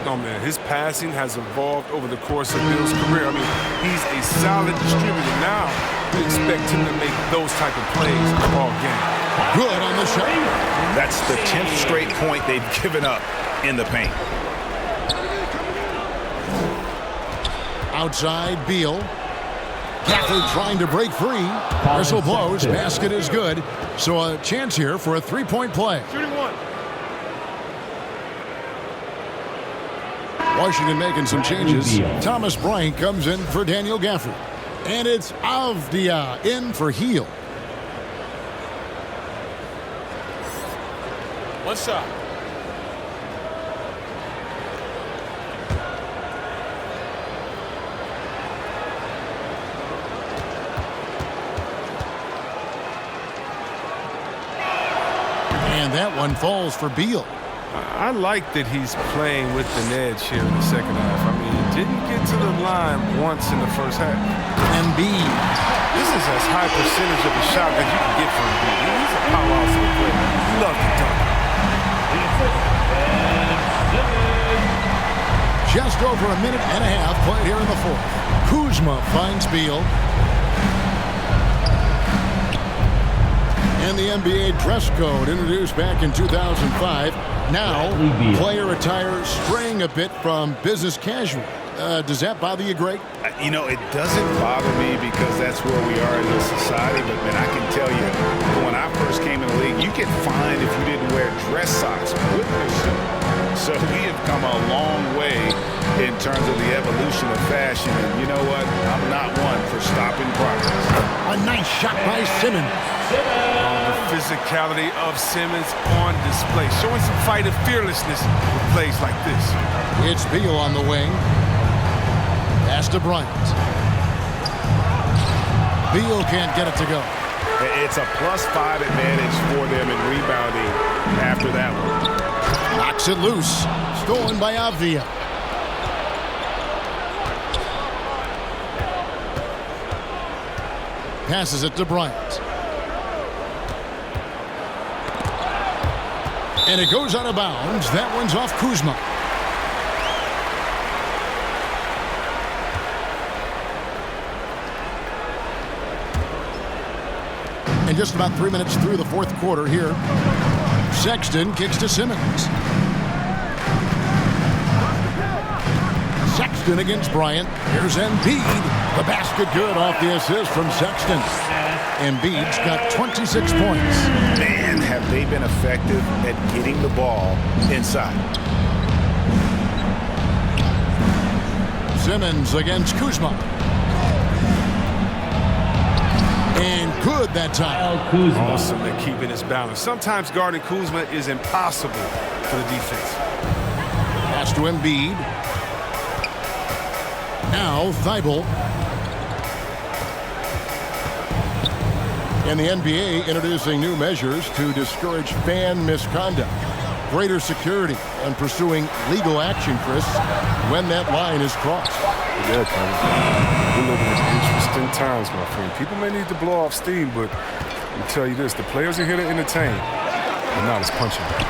Oh, man, his passing has evolved over the course of Beal's career. I mean, he's a solid distributor. Now, we expect him to make those type of plays all game. Good on the shot. That's the 10th straight point they've given up in the paint. Outside, Beal. Gafford trying to break free. Whistle blows. Basket is good. So a chance here for a 3-point play. Shooting one. Washington making some changes. Thomas Bryant comes in for Daniel Gafford. And it's Avdia in for Hield. One shot. And that one falls for Beal. I like that he's playing with an edge here in the second half. I mean, he didn't get to the line once in the first half. Embiid. This is as high percentage of a shot that you can get from Embiid. He's a powerhouse of the play. Love the dunk. Just over a minute and a half played here in the fourth. Kuzma finds Beal. And the NBA dress code introduced back in 2005. Now, player attire straying a bit from business casual. Does that bother you, Greg? You know, it doesn't bother me because that's where we are in this society. But, man, I can tell you, when I first came in the league, you get fined if you didn't wear dress socks with your suit. So we have come a long way in terms of the evolution of fashion. And you know what? I'm not one for stopping progress. A nice shot by Simmons. The physicality of Simmons on display, showing some fighter fearlessness with plays like this. It's Beal on the wing. Pass to Bryant. Beal can't get it to go. It's a +5 advantage for them in rebounding after that one. Knocks it loose. Stolen by Avdia. Passes it to Bryant. And it goes out of bounds. That one's off Kuzma. And just about 3 minutes through the fourth quarter here. Sexton kicks to Simmons. Sexton against Bryant. Here's Embiid. The basket good off the assist from Sexton. Embiid's got 26 points. Man, have they been effective at getting the ball inside. Simmons against Kuzma. And good that time. Awesome at keeping his balance. Sometimes guarding Kuzma is impossible for the defense. Pass to Embiid. Now Thibault. And the NBA introducing new measures to discourage fan misconduct. Greater security and pursuing legal action, Chris, when that line is crossed. Yeah, Kevin. We live in interesting times, my friend. People may need to blow off steam, but I'll tell you this, the players are here to entertain. but not his punching bags.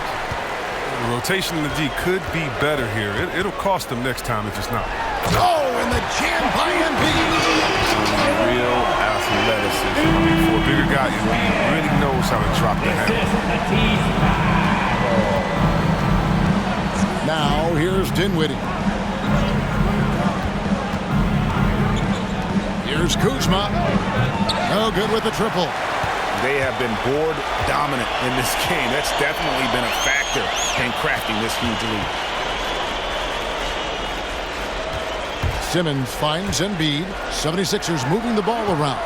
The rotation in the D could be better here. It'll cost them next time if it's not. Oh, and the jam by Embiid. Real athleticism. I mean, for a bigger guy, Embiid really knows how to drop the hammer. Now, here's Dinwiddie. Here's Kuzma. No good with the triple. They have been board dominant in this game. That's definitely been a factor in crafting this huge lead. Simmons finds Embiid. 76ers moving the ball around.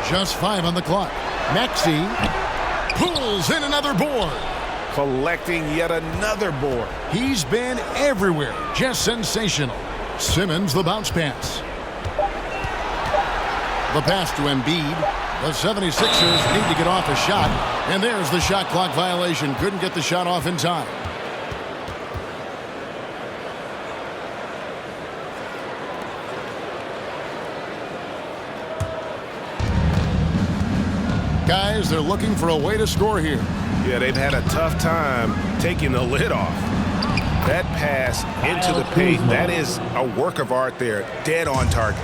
Just 5 on the clock. Maxey pulls in another board. Collecting yet another board. He's been everywhere. Just sensational. Simmons the bounce pass. The pass to Embiid. The 76ers need to get off a shot. And there's the shot clock violation. Couldn't get the shot off in time. Guys, they're looking for a way to score here. Yeah, they've had a tough time taking the lid off. That pass into the paint, that is a work of art there. Dead on target.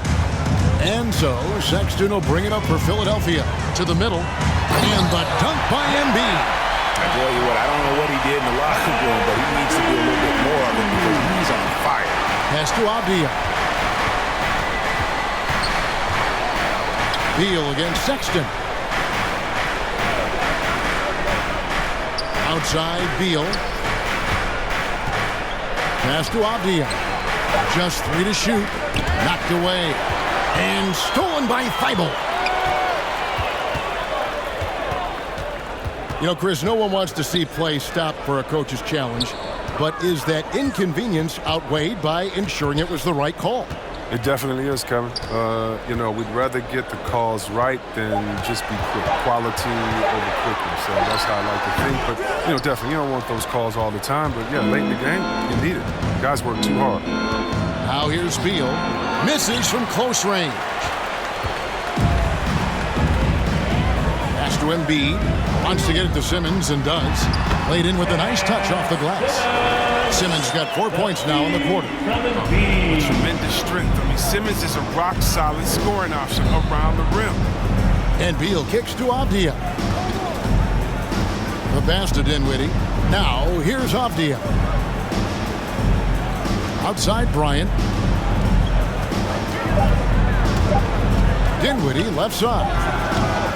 And so, Sexton will bring it up for Philadelphia. To the middle. And the dunk by Embiid. I tell you what, I don't know what he did in the locker room, but he needs to do a little bit more of it because he's on fire. Pass to Avdia. Beal against Sexton. Outside, Beal. Pass to Avdia. Just 3 to shoot. Knocked away. And stolen by Thibault. You know, Chris, no one wants to see play stop for a coach's challenge, but is that inconvenience outweighed by ensuring it was the right call? It definitely is, Kevin. You know, we'd rather get the calls right than just be quick. Quality over quickness. So that's how I like to think. But, you know, definitely, you don't want those calls all the time. But, yeah, late in the game, you need it. Guys work too hard. Now here's Beal. Misses from close range. Pass to Embiid. Wants to get it to Simmons and does. Laid in with a nice touch off the glass. Simmons got 4 points now in the quarter. Tremendous strength. I mean, Simmons is a rock-solid scoring option around the rim. And Beal kicks to Avdia. The pass to Dinwiddie. Now, here's Avdia. Outside Bryant. Dinwiddie left side.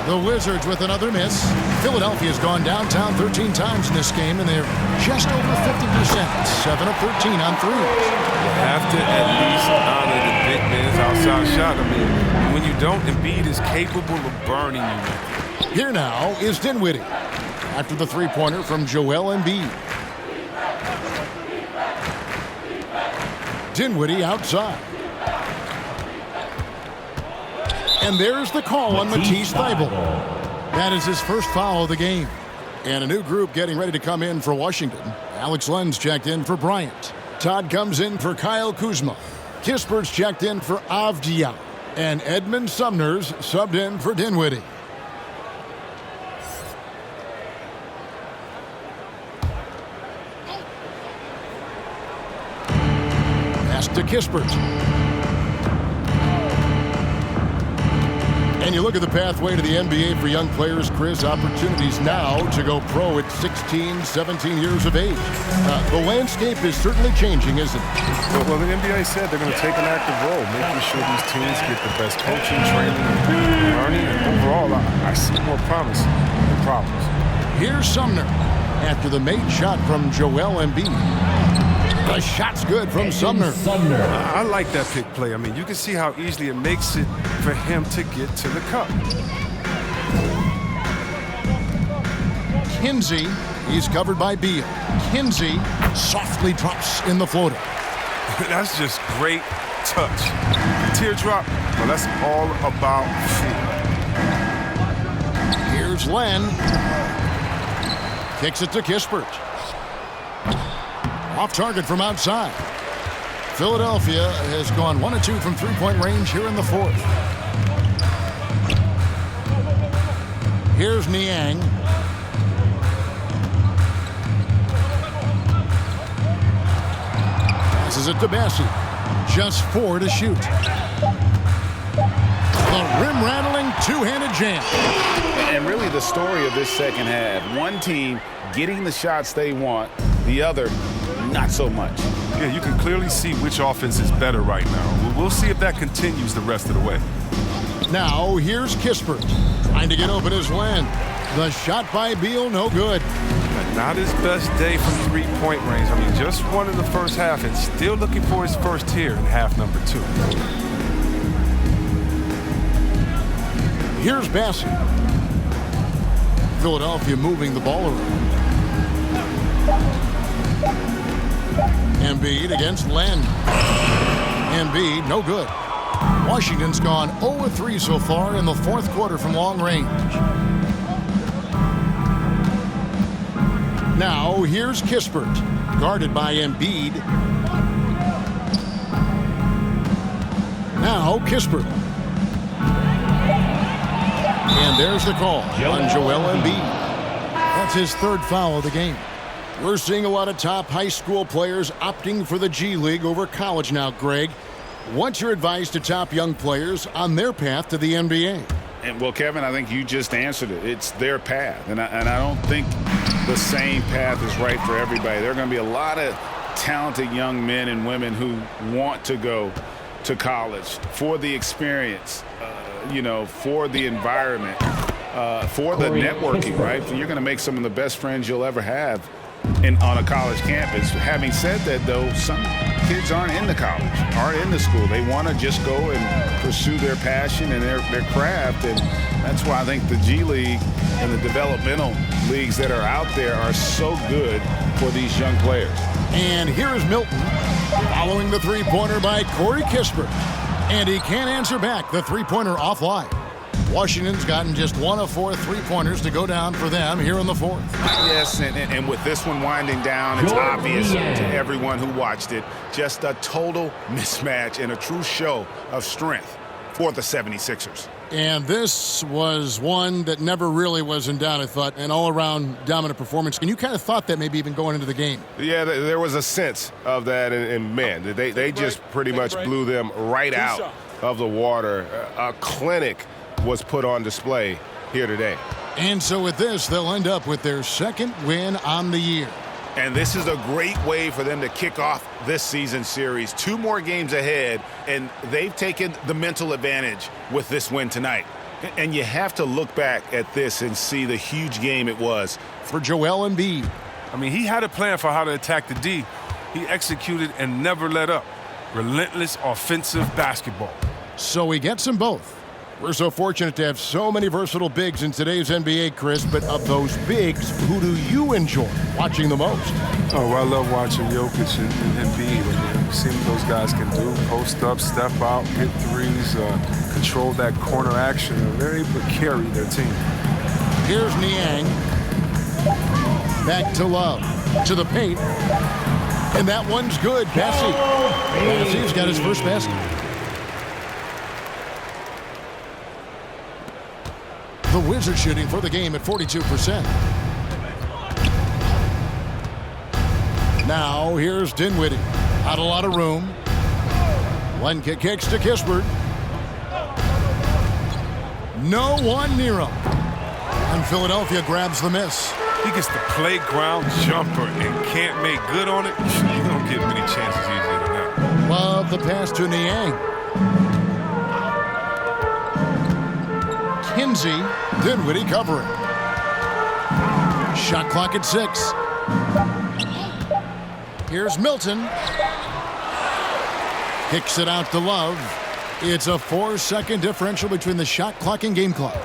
The Wizards with another miss. Philadelphia's gone downtown 13 times in this game, and they're just over 50%. 7 of 13 on threes. You have to at least honor the big man's outside shot. I mean, when you don't, Embiid is capable of burning you. Here now is Dinwiddie. After the three-pointer from Joel Embiid. Dinwiddie outside. And there's the call on Matisse Thybulle. That is his first foul of the game. And a new group getting ready to come in for Washington. Alex Len's checked in for Bryant. Todd comes in for Kyle Kuzma. Kispert's checked in for Avdia. And Edmund Sumner's subbed in for Dinwiddie. Pass to Kispert. And you look at the pathway to the NBA for young players, Chris, opportunities now to go pro at 16, 17 years of age. The landscape is certainly changing, isn't it? Well, the NBA said they're going to take an active role, making sure these teams get the best coaching, training, and learning. And overall, I see more promise than problems. Here's Sumner after the made shot from Joel Embiid. The shot's good from Sumner. I like that pick play. I mean, you can see how easily it makes it for him to get to the cup. Kinsey, he's covered by Beal. Kinsey softly drops in the floater. That's just great touch. Teardrop, well, that's all about feel. Here's Len. Kicks it to Kispert. Off target from outside. Philadelphia has gone 1 of 2 from three-point range here in the 4th. Here's Niang. Passes it to Bassi. Just 4 to shoot. The rim-rattling two-handed jam. And really the story of this second half, one team getting the shots they want, the other not so much. Yeah, you can clearly see which offense is better right now. We'll see if that continues the rest of the way. Now here's Kispert trying to get open his land. The shot by Beal, no good. Not his best day from three-point range. I mean, just won in the first half and still looking for his first here in half number 2. Here's Bassi. Philadelphia moving the ball around. Embiid against Len. Embiid, no good. Washington's gone 0-3 so far in the fourth quarter from long range. Now, here's Kispert, guarded by Embiid. Now, Kispert. And there's the call on Joel Embiid. That's his third foul of the game. We're seeing a lot of top high school players opting for the G League over college now, Greg. What's your advice to top young players on their path to the NBA? And well, Kevin, I think you just answered it. It's their path. And I don't think the same path is right for everybody. There are going to be a lot of talented young men and women who want to go to college for the experience, for the environment, for the networking, right? You're going to make some of the best friends you'll ever have on a college campus. Having said that, though, some kids aren't into college, aren't into school. They want to just go and pursue their passion and their craft, and that's why I think the G League and the developmental leagues that are out there are so good for these young players. And here is Milton following the three-pointer by Corey Kispert, and he can't answer back the three-pointer offline. Washington's gotten just 1 of 4 three-pointers to go down for them here in the fourth. Yes, and with this one winding down, it's obvious to everyone who watched it, just a total mismatch and a true show of strength for the 76ers. And this was one that never really was in doubt, I thought, an all-around dominant performance. And you kind of thought that maybe even going into the game. Yeah, there was a sense of that, and man, they just pretty much blew them right out of the water. A clinic was put on display here today. And so with this, they'll end up with their second win on the year. And this is a great way for them to kick off this season series. 2 more games ahead, and they've taken the mental advantage with this win tonight. And you have to look back at this and see the huge game it was for Joel Embiid. I mean, he had a plan for how to attack the D. He executed and never let up. Relentless offensive basketball. So he gets them both. We're so fortunate to have so many versatile bigs in today's NBA, Chris, but of those bigs, who do you enjoy watching the most? Oh, I love watching Jokic and Embiid. I mean, seeing what those guys can do, post up, step out, hit threes, control that corner action. They're able to carry their team. Here's Niang. Back to Love. To the paint. And that one's good. Bassi. Bassi's got his first basket. The Wizards shooting for the game at 42%. Now, here's Dinwiddie. Not a lot of room. One kick kicks to Kispert. No one near him. And Philadelphia grabs the miss. He gets the playground jumper and can't make good on it. You don't get many chances easier than that. Love the pass to Niang. Kinsey, Dinwiddie covering. Shot clock at 6. Here's Milton. Kicks it out to Love. It's a 4-second differential between the shot clock and game clock.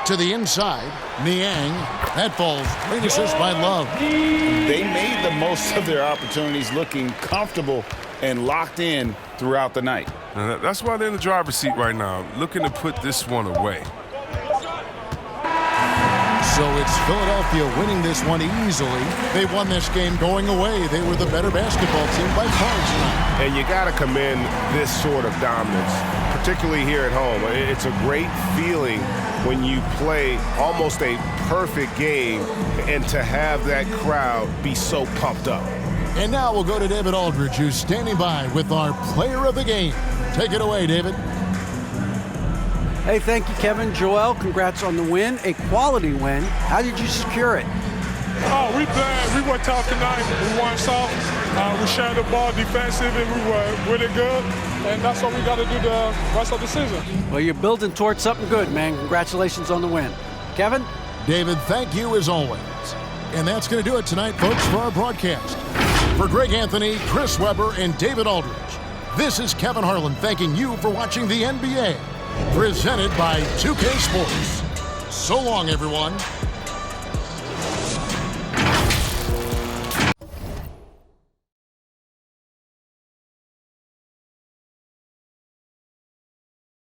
To the inside, Niang. That falls. Great assist by Love. They made the most of their opportunities, looking comfortable and locked in throughout the night. And that's why they're in the driver's seat right now, looking to put this one away. So it's Philadelphia winning this one easily. They won this game going away. They were the better basketball team by far tonight. And you got to commend this sort of dominance, particularly here at home. It's a great feeling when you play almost a perfect game and to have that crowd be so pumped up. And now we'll go to David Aldridge, who's standing by with our player of the game. Take it away, David. Hey, thank you, Kevin. Joel, congrats on the win. A quality win. How did you secure it? Oh, we played. We were tough tonight. We won soft. We shared the ball defensive, and we were really good. And that's what we got to do the rest of the season. Well, you're building towards something good, man. Congratulations on the win. Kevin? David, thank you as always. And that's going to do it tonight, folks, for our broadcast. For Greg Anthony, Chris Webber, and David Aldridge, this is Kevin Harlan thanking you for watching the NBA, presented by 2K Sports. So long, everyone.